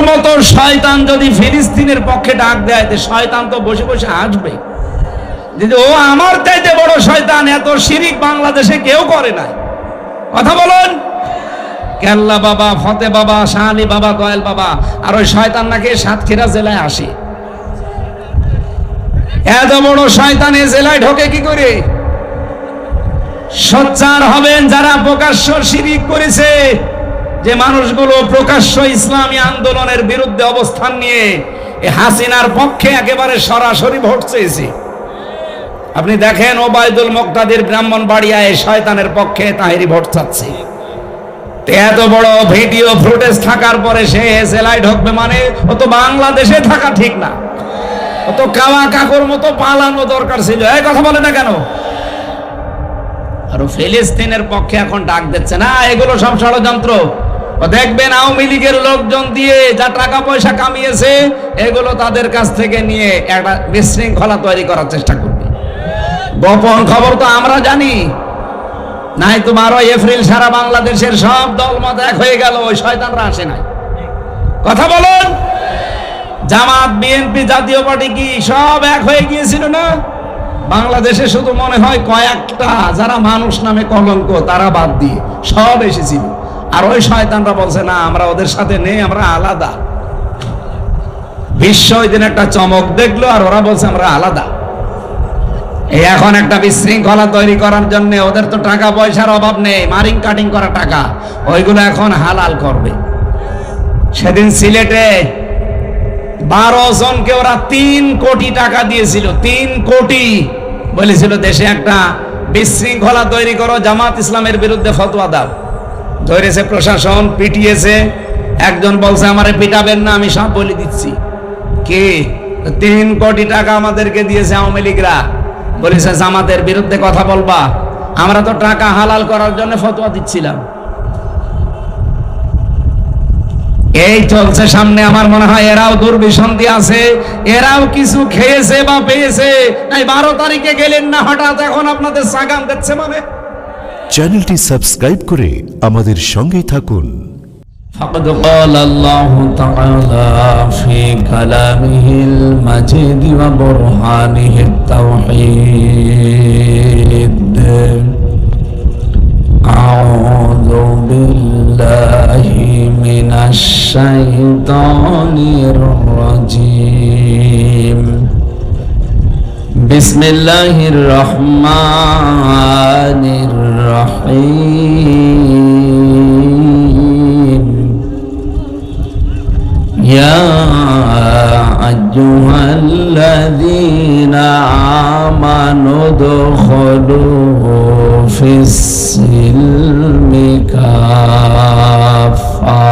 মতো শয়তান যদি ফিলিস্তিনের পক্ষে ডাক দেয়, শয়তান তো বসে বসে আসবে যে ও আমার চাইতে বড় শয়তান, এত শিরিক বাংলাদেশে কেউ করে নাই। কথা বলুন। কেল্লা বাবা, ফতে বাবা, শাহ আলী বাবা, দয়াল বাবা, আর ওই শয়তান নাকি সাতক্ষীরা জেলায় আসে। এত বড় শয়তান এ জেলায় ঢোকে কি করে? সোচ্চার হবেন যারা প্রকাশ্য শিরিক করেছে, যে মানুষগুলো প্রকাশ্য ইসলামী আন্দোলনের বিরুদ্ধে অবস্থান নিয়ে হাসিনার পক্ষে একেবারে সরাসরি ভোট চেয়েছে। আপনি দেখেন ওবায়দুল মুক্তাদির ব্রাহ্মণবাড়িয়ায় শয়তানের পক্ষে তাহেরি ভোট চাচ্ছে। এত বড় ভিডিও ফুটেজ থাকার পরে সে জেলায় ঢুকবে মানে ও তো বাংলাদেশে থাকা ঠিক না, ও তো কাওয়া কাকুর মতো পালানো দরকার ছিল। এই কথা বলে না কেন? আর ফিলিস্তিনের পক্ষে এখন ডাক দিচ্ছে না, এগুলো সব ষড়যন্ত্র। দেখবেন আওয়ামী লীগের লোকজন দিয়ে যা টাকা পয়সা কামিয়েছে, এগুলো তাদের কাছ থেকে নিয়ে একটা বিশৃঙ্খলা তৈরি করার চেষ্টা করবে। গোপন খবর তো আমরা জানি, নাই তো 12 এপ্রিল সারা বাংলাদেশের সব দলমত এক হয়ে গেল, ওই শয়তানরা আসে নাই। কথা বলুন। জামাত, বিএনপি, জাতীয় পার্টি কি সব এক হয়ে গিয়েছিল না? বাংলাদেশে শুধু মনে হয় কয়েকটা যারা মানুষ নামে কলঙ্ক, তারা বাদ দিয়ে সব এসেছিল। আর ওই শয়তানরা বলছে না, আমরা ওদের সাথে নেই, আমরা আলাদা। বিশ্ব ওই দিন একটা চমক দেখলো, আর ওরা বলছে আমরা আলাদা। এই এখন একটা বিশৃঙ্খলা তৈরি করার জন্য ওদের তো টাকা পয়সার অভাব নেই, মারিং কাটিং করা টাকা, ওইগুলো এখন হালাল করবে। সেদিন সিলেটে 12 জনকে ওরা 3 কোটি টাকা দিয়েছিল। 3 কোটি বলেছিল দেশে একটা বিশৃঙ্খলা তৈরি করো, জামাত ইসলামের বিরুদ্ধে ফতোয়া দাও। ধরেছে প্রশাসন, পিটিয়েছে। একজন বলছে আমারে পিটাবেন না, আমি সব বলে দিচ্ছি। কি 3 কোটি টাকা আমাদেরকে দিয়েছে আওয়ামী লীগরা, বলেছে জামাতের বিরুদ্ধে কথা বলবা। আমরা তো টাকা হালাল করার জন্য ফতোয়া দিচ্ছিলাম। এই চলছে সামনে। আমার মনে হয় এরাও দুর্বিসন্ধি আছে, এরাও কিছু খেয়েছে বা পেয়েছে। তাই 12 তারিখে গেলেন না, হঠাৎ এখন আপনাদের সাগাম দিচ্ছে মানে। চ্যানেলটি সাবস্ক্রাইব করে আমাদের সঙ্গেই থাকুন। فقد قال الله تعالى في كلامه المجيد وبرهانه التوحيد. أعوذ بالله من الشيطان الرجيم. بسم الله الرحمن الرحيم. يا أيها الذين آمنوا ادخلوا في السلم كافة.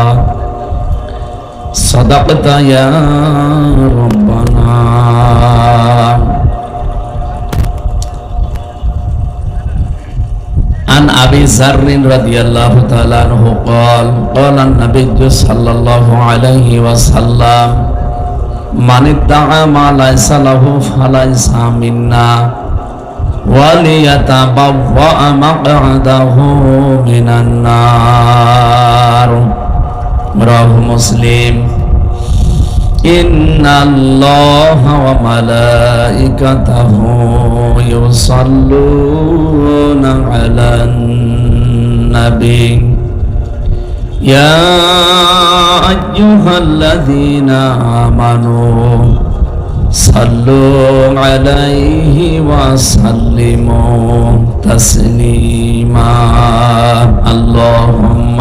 صدقت يا ربنا. عن أبي ذر رضي الله تعالى عنه قال قال النبي صلى الله عليه وسلم من ادعى ما ليس له فليس منا وليتبوأ مقعده من النار. رواه مسلم. إن الله وملائكته يصلون على النبي يا أيها الذين آمنوا صلوا عليه وسلموا تسليما. اللهم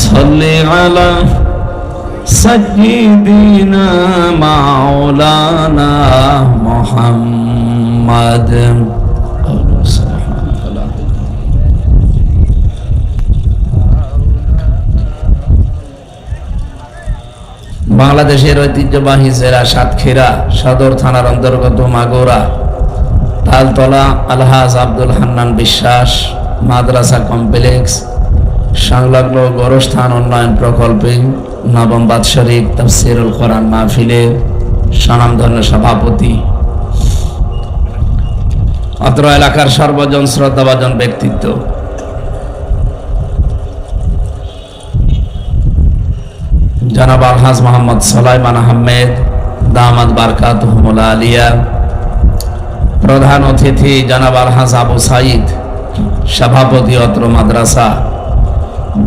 صل على سيدنا مولانا محمد. বাংলাদেশের ঐতিহ্যবাহী জেলা সাতক্ষীরা সদর থানার অন্তর্গত মাগুরা তালতলা আলহাজ আব্দুল হান্নান বিশ্বাস মাদ্রাসা কমপ্লেক্স সংলগ্ন গোরস্থান উন্নয়ন প্রকল্পে নবম বাৎসরিক তাফসীরুল কোরআন মাহফিলের স্বনামধন্য সভাপতি, অত্র এলাকার সর্বজন শ্রদ্ধাভাজন ব্যক্তিত্ব, জনাব আলহাজ মোহাম্মদ সুলাইমান আহমেদ দামাত বারকাতুহুমুল আলিয়া, প্রধান অতিথি জনাব আলহাজ আবু সাইদ, সভাপতি অত্র মাদ্রাসা,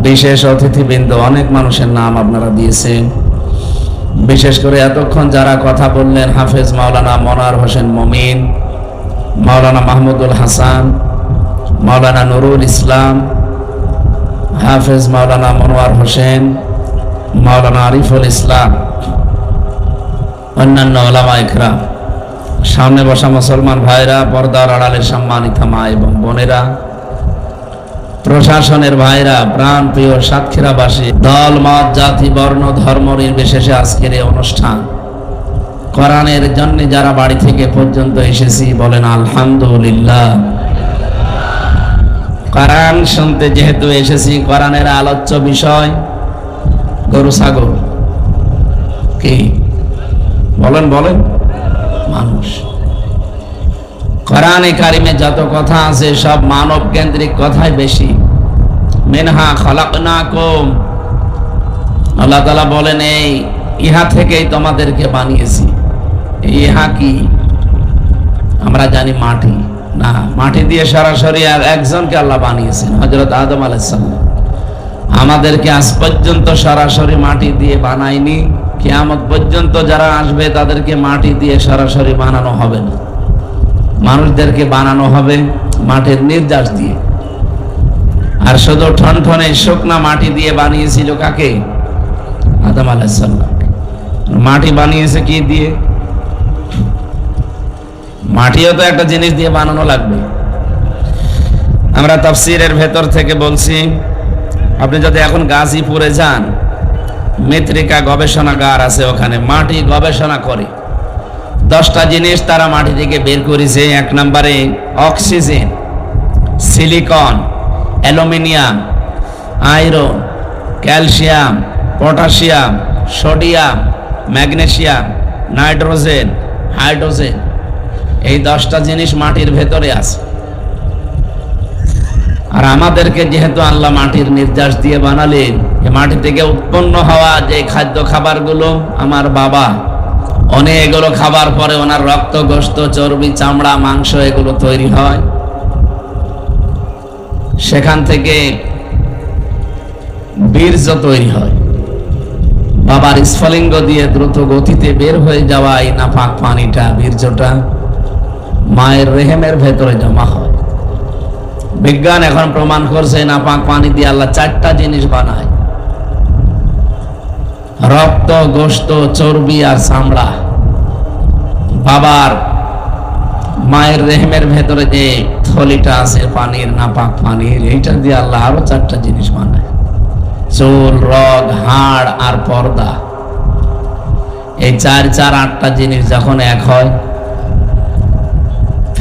বিশেষ অতিথিবৃন্দ, অনেক মানুষের নাম আপনারা দিয়েছেন। বিশেষ করে এতক্ষণ যারা কথা বললেন, হাফেজ মাওলানা মনোয়ার হোসেন মমিন, মাওলানা মাহমুদুল হাসান, মাওলানা নুরুল ইসলাম, হাফেজ মাওলানা মনোয়ার হোসেন, মাওলানা আরিফুল ইসলাম, অন্যান্য ওলামা ইকরাম, সামনে বসা মুসলমান ভাইরা, পর্দার আড়ালের সম্মানিত মা এবং বোনেরা, প্রশাসনের ভাইরা, প্রাণ প্রিয় সাতক্ষীরাবাসী, দল মত জাতি বর্ণ ধর্ম নির্বিশেষে আজকের এই অনুষ্ঠান কোরআনের জন্য যারা বাড়ি থেকে পর্যন্ত এসেছি, বলেন আলহামদুলিল্লাহ। কোরআন শুনতে যেহেতু এসেছি, কোরআনের আলোচ্য বিষয় গরু ছাগল, কি বলেন বলেন মানুষ। কোরআনে কারিমে যত কথা আছে সব মানব কেন্দ্রিক কথাই বেশি। মিনহা খালাকনাকুম, আল্লাহ তাআলা বলেন এই ইহা থেকেই তোমাদেরকে বানিয়েছি। ইহা কি? আমরা জানি মাটি না, মাটি দিয়ে সরাসরি আর একজনকে আল্লাহ বানিয়েছেন, হযরত আদম আলাইহিস সালাম। আমাদেরকে আজ পর্যন্ত সরাসরি মাটি দিয়ে বানায়নি। কিয়ামত পর্যন্ত যারা আসবে তাদেরকে মাটি দিয়ে সরাসরি বানানো হবে না, মানুষদেরকে বানানো হবে মাটির নির্যাস দিয়ে। আর শুধু ঠনঠনে শুকনা মাটি দিয়ে বানিয়েছিল কাকে? আদম আলাইহিস সালাম। মাটি বানিয়েছে কি দিয়ে? মাটিও তো একটা জিনিস দিয়ে বানানো লাগবে। আমরা তাফসীরের ভেতর থেকে বলছি, আপনি যদি এখন গাজীপুরে যান, মৃত্তিকা গবেষণাগার আছে, ওখানে মাটি গবেষণা করে 10টা জিনিস তারা মাটি থেকে বের করেছে। 1 নম্বরে oxygen, silicon, aluminium, iron, calcium, potassium, sodium, magnesium, nitrogen, hydrogen, এই 10টা জিনিস মাটির ভেতরে আছে। আর আমাদেরকে যেহেতু আল্লাহ মাটির নির্যাস দিয়ে বানালেন, এই মাটি থেকে উৎপন্ন হওয়া যে খাদ্য খাবারগুলো, আমার বাবা অনেকগুলো খাবার পরে ওনার রক্ত, গোশত, চর্বি, চামড়া, মাংস এগুলো তৈরি হয়। সেখান থেকে বীর্য তৈরি হয়। বাবার স্ফলিঙ্গ দিয়ে দ্রুত গতিতে বের হয়ে যাওয়া এই নাপাক পানিটা, বীর্যটা মায়ের রেহেমের ভেতরে জমা হয়। বিজ্ঞান এখন প্রমাণ করছে নাপাক পানি দিয়ে আল্লাহ 4টা জিনিস বানায়: রক্ত, গোশত, চর্বি আর চামড়া। বাবার মায়ের রেহেমের ভেতরে যে থলিটা আছে পানির, নাপাক পানির, এইটা দিয়ে আল্লাহ আরো 4টা জিনিস বানায়: চুল, রগ, হাড় আর পর্দা। এই 4 4 8টা জিনিস যখন এক হয়,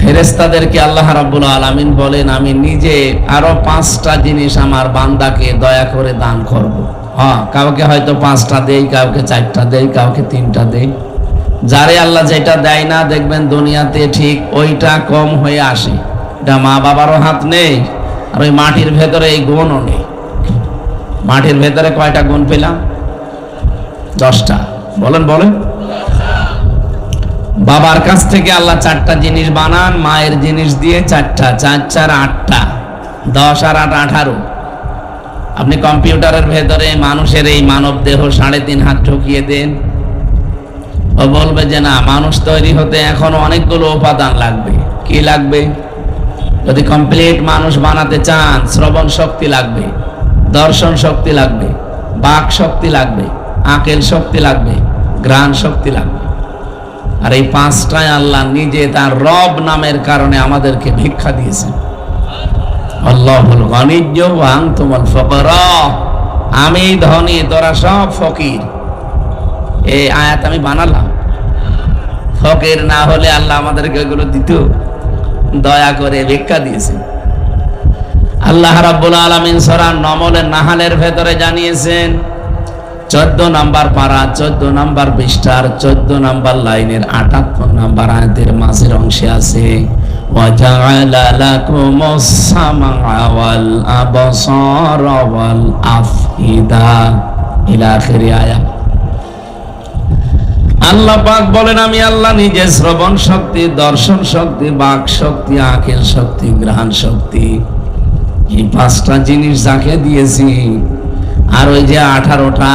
ফেরেশতাদেরকে আল্লাহ রাব্বুল আলামিন বলেন, আমি নিজে আরো 5টা জিনিস আমার বান্দাকে দয়া করে দান করব। হ্যাঁ, কাউকে হয়তো 5টা দেই, কাউকে 4টা দেই, কাউকে 3টা দেই। যারে আল্লাহ যেটা দেয় না, দেখবেন দুনিয়াতে ঠিক ওইটা কম হয়ে আসে। এটা মা বাবারও হাত নেই, আর ওই মাটির ভেতরে এই গুণও নেই। মাটির ভেতরে কয়টা গুণ পেলাম? 10টা। বলেন বলেন। বাবার কাছ থেকে আল্লাহ 4টা জিনিস বানান, মায়ের জিনিস দিয়ে 4টা, 4 4 8টা, 10 আর 8 18। আপনি কম্পিউটারের ভেতরে মানুষের এই মানব দেহ 3.5 হাত ঢুকিয়ে দেন, ও বলবে যে না, মানুষ তৈরি হতে এখনো অনেকগুলো উপাদান লাগবে। কি লাগবে? যদি কমপ্লিট মানুষ বানাতে চান, শ্রবণ শক্তি লাগবে, দর্শন শক্তি লাগবে, বাক শক্তি লাগবে, আকেল শক্তি লাগবে, ঘ্রাণ শক্তি লাগবে। আর এই 5টাই আল্লাহ নিজে তার রব নামের কারণে আমাদেরকে ভিক্ষা দিয়েছেন। আল্লাহুল গনিয়্যু ওয়া আনতুমুল ফুকারা, আমি ধনী, তোরা সব ফকির। এই আয়াত আমি বানালাম। ফকির না হলে আল্লাহ আমাদেরকে ওইগুলো দিত? দয়া করে ভিক্ষা দিয়েছেন। আল্লাহ রাব্বুল আলামিন সূরা নমলের নাহালের ভেতরে জানিয়েছেন, 14 নম্বর পারা, 14 নম্বর পৃষ্ঠার 14 নম্বর লাইনের 78 নম্বর আয়াতের মাঝের অংশে আছে, ওয়াজাআলা লাকুমুস সামআ ওয়াল আবসারা ওয়াল আফইদা ইলা আখির আয়াত। আল্লাহ পাক বলেন, আমি আল্লাহ নিজে শ্রবণ শক্তি, দর্শন শক্তি, বাক শক্তি, আঁখের শক্তি, ঘ্রাণ শক্তি, এই 5টা জিনিস যাকে দিয়েছি, আর ওই যে 18টা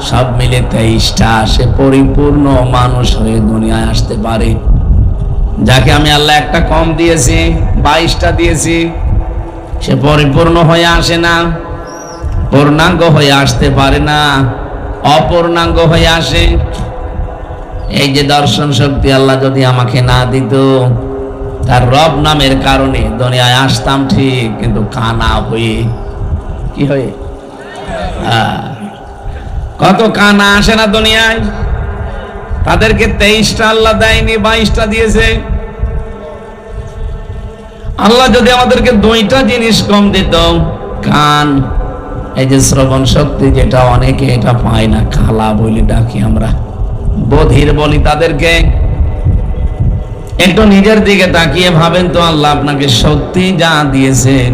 সব মিলে 23টা, সে পরিপূর্ণ মানুষ হয়ে দুনিয়ায় আসতে পারে। যাকে আমি আল্লাহ একটা কম দিয়েছি, 22টা দিয়েছি, সে পরিপূর্ণ হয়ে আসে না, পূর্ণাঙ্গ হয়ে আসতে পারে না, অপূর্ণাঙ্গ হয়ে আসে। এই যে দর্শন শক্তি আল্লাহ যদি আমাকে না দিত, তার রব নামের কারণে দুনিয়ায় আসতাম ঠিক, কিন্তু কানা হয়ে। কি হয়ে? কত কানা আসে না দুনিয়ায়, তাদেরকে 23টা আল্লাহ দেয়নি, 22টা দিয়েছে। আল্লাহ যদি আমাদেরকে 2টা জিনিস কম দিত, কান, এই যে শ্রবণ শক্তি, যেটা অনেকে এটা পায় না, কালা বলি ডাকি আমরা, বধির বলি তাদেরকে। একটু নিজের দিকে তাকিয়ে ভাবেন তো, আল্লাহ আপনাকে সত্যি যা দিয়েছেন,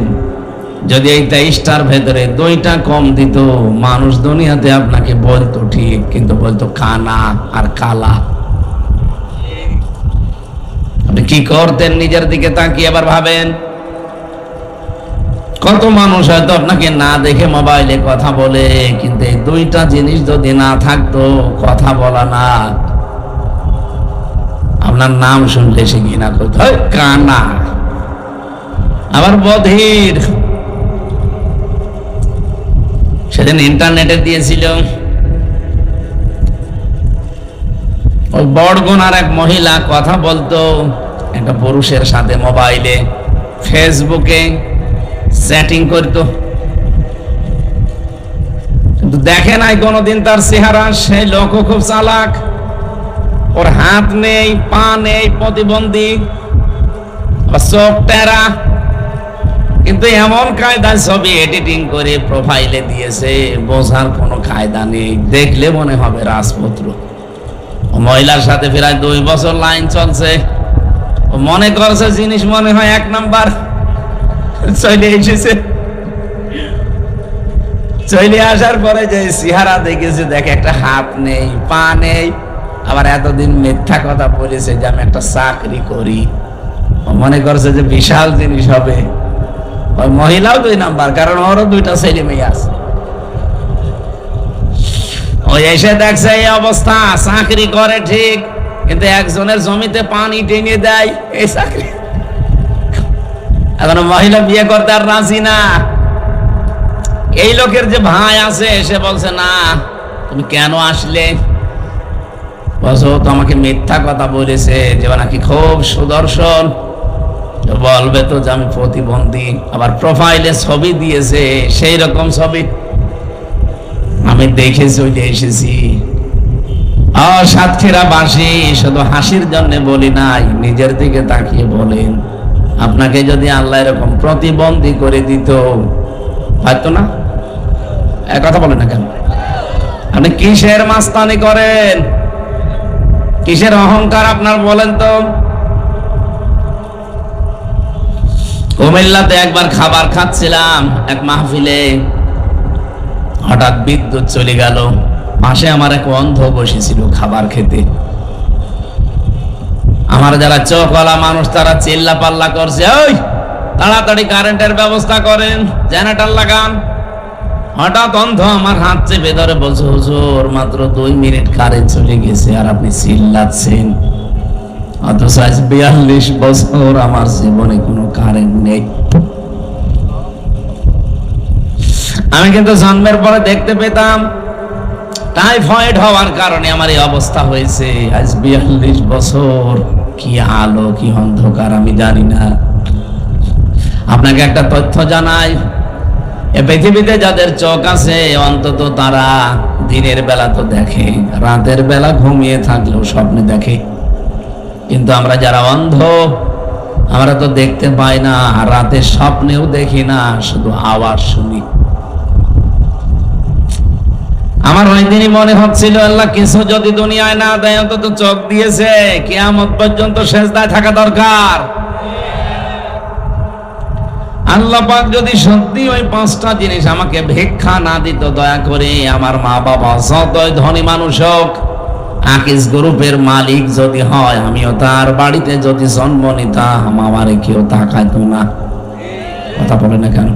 যদি এই 23টার ভেতরে 2টা কম দিত, মানুষ দুনিয়াতে আপনাকে বলতো ঠিক, কিন্তু বলতো কানা আর কালা। আপনি কি করতেন? নিজের দিকে তাকিয়ে আবার ভাবেন। কত মানুষ হয়তো আপনাকে না দেখে মোবাইলে কথা বলে, কিন্তু এই 2টা জিনিস যদি না থাকতো, কথা বলা না, আপনার নাম শুনলে সে ঘৃণা করতো, কানা। আবার বধির, সেদিন ইন্টারনেটে দিয়েছিল, ওই বড়গুনার এক মহিলা কথা বলতো একটা পুরুষের সাথে মোবাইলে, ফেসবুকে চ্যাটিং করতো, কিন্তু দেখে নাই কোনোদিন তার চেহারা। সেই লোক খুব চালাক, ওর হাত নেই, পা নেই, প্রতিবন্ধী, চোখ টেরা, কিন্তু এমন কায়দায় ছবি এডিটিং করে প্রোফাইলে দিয়েছে, বোঝার কোনো কায়দা নেই, দেখলে মনে হবে রাজপুত্র। মহিলার সাথে প্রায় 2 বছর লাইন চলছে, মনে করছে জিনিস মনে হয় 1 নাম্বার, চলে এসেছে। চলে আসার পরে যে চেহারা দেখেছে, দেখে একটা হাত নেই, পা নেই, আবার এতদিন মিথ্যা কথা বলেছে যে আমি একটা চাকরি করি, মনে করছে যে বিশাল জিনিস হবে। ওই মহিলাও 2 নাম্বার, কারণ ওরও 2টা ছেলে মেয়ে আছে। ওই এসে দেখছে এই অবস্থা, চাকরি করে ঠিক, কিন্তু একজনের জমিতে পানি টেনে দেয়, এই চাকরি। এখন মহিলা বিয়ে করতে আর রাজি না। এই লোকের যে ভাই আছে, সে বলছে, না তুমি কেন আসলে? বলছো তো আমাকে মিথ্যা কথা বলেছে যে নাকি খুব সুদর্শন, বলবে তো যে আমি প্রতিবন্ধী, আবার প্রোফাইলে ছবি দিয়েছে সেই রকম ছবি, আমি দেখে চলে এসেছি। সাতক্ষীরা বাসী শুধু হাসির জন্য বলি নাই, নিজের দিকে তাকিয়ে বলেন, আপনাকে যদি আল্লাহ এরকম প্রতিবন্ধী করে দিত, হয়তো না। এক কথা বলেন না কেন? আপনি কিসের মাস্তানি করেন? কিসের অহংকার আপনার বলেন তো? কুমিল্লাতে একবার খাবার খাচ্ছিলাম এক মাহফিলে, হঠাৎ বিদ্যুৎ চলে গেল। পাশে আমার এক অন্ধ বসেছিল খাবার খেতে। আমার যারা চোখওয়ালা মানুষ, তারা চিল্লা পাল্লা করছে, ওই তাড়াতাড়ি কারেন্টের ব্যবস্থা করেন, জেনারেটর লাগান। হঠাৎ অন্ধ আমার হাত চেপে ধরে বলছে, হুজুর মাত্র 2 মিনিট কারেন্ট চলে গেছে আর আপনি চিল্লাচ্ছেন, অথচ আজ 42 বছর আমার জীবনে কোনো কারেন্ট নেই। আমি কিন্তু জন্মের পরে দেখতে পেতাম, টাইফয়েড হওয়ার কারণে আমার এই অবস্থা হয়েছে। আজ 42 বছর, কি আলো কি অন্ধকার আমি জানি না। আপনাকে একটা তথ্য জানাই, এ পৃথিবীতে যাদের চোখ আছে, অন্তত তারা দিনের বেলা তো দেখে, রাতের বেলা ঘুমিয়ে থাকলেও স্বপ্নে দেখে। কিন্তু আমরা যারা অন্ধ, আমরা তো দেখতে পাই না, রাতে স্বপ্নেও দেখি না, শুধু আওয়াজ শুনি। আমার ওই দিনই মনে হচ্ছিল, আল্লাহ কিছু যদি দুনিয়ায় না দেয়, অন্তত চোখ দিয়েছে, কিয়ামত পর্যন্ত সেজদায় থাকা দরকার। আল্লাহ পাক যদি সত্যি ওই 5টা জিনিস আমাকে ভিক্ষা না দিত, দয়া করে আমার মা বাবা যতই ধনী মানুষ হোক, আকিস গ্রুপের মালিক যদি হয়, আমিও তার বাড়িতে যদি জন্ম নিতাম, আমারে কেউ তাকাইতো না। কথা বলে না কেন?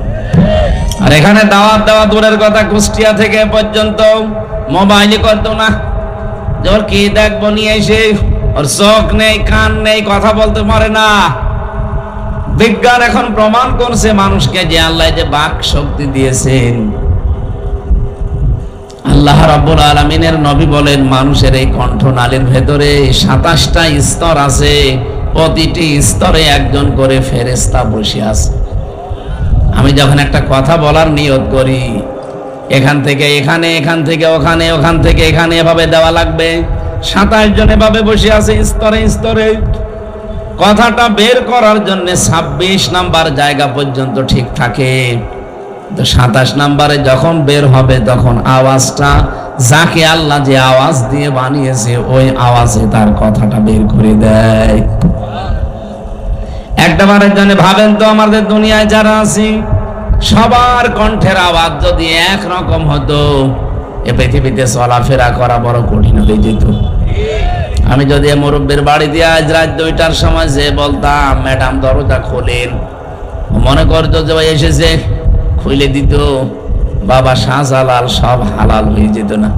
আর এখানে দাওয়াত দেওয়া দূরের কথা, কুষ্টিয়া থেকে পর্যন্ত মোবাইলে করতো না। ওর কি দেখবো নিয়ে এসে, ওর চোখ নেই, কান নেই, কথা বলতে পারে না। বিজ্ঞান এখন প্রমাণ করছে মানুষকে যে আল্লাহ যে বাক শক্তি দিয়েছেন। আল্লাহ রাব্বুল আলামিনের নবী বলেন, মানুষের এই কণ্ঠনালীর ভেতরে 27টা স্তর আছে, প্রতিটি স্তরে একজন করে ফেরেশতা বসে আছে। আমি যখন একটা কথা বলার নিয়ত করি, এখান থেকে এখানে, এখান থেকে ওখানে, ওখান থেকে এখানে, এভাবে দেওয়া লাগবে। 27 জন এভাবে বসে আছে স্তরে স্তরে। কথাটা বের করার জন্য 26 নাম্বার জায়গা পর্যন্ত ঠিক থাকে, তো 27 নাম্বারে যখন বের হবে তখন আওয়াজটা যাকে আল্লাহ যে আওয়াজ দিয়ে বানিয়েছে ওই আওয়াজে তার কথাটা বের করে দেয়। একবারের জন্য ভাবেন তো, আমাদের দুনিয়ায় যারা আছি সবার কণ্ঠের আওয়াজ যদি একরকম হতো, এ পৃথিবীতে চলাফেরা করা বড় কঠিন হয়ে যেত। আমি যদি মুরব্বীর বাড়ি দিয়ে আজ রাত 2টার সময় যে বলতাম, ম্যাডাম দরজা খোলেন, মনে করতো যে ভাই এসেছে, খুলে দিত, বাবা শাহজালাল, সব হালাল হয়ে যেত না?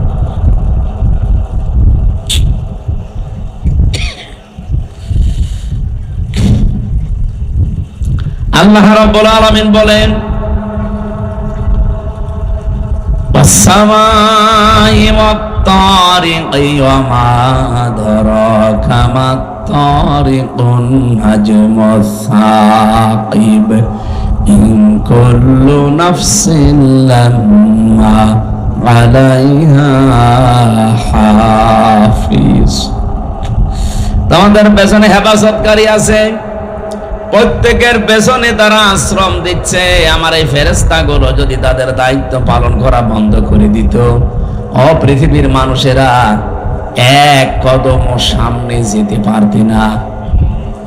আল্লাহ রাব্বুল আলামিন বলেন, والسماء والطارق وما أدراك ما الطارق النجم الثاقب إن كل نفس لما عليها حافظ। তোমাদের পেছনে হেফাজতকারী আছে, প্রত্যেকের পেছনে তারা আশ্রম দিচ্ছে। আমার এই ফেরেশতাগুলো যদি তাদের দায়িত্ব পালন করা বন্ধ করে দিত, পৃথিবীর মানুষেরা এক কদম সামনে যেতে পারবে না।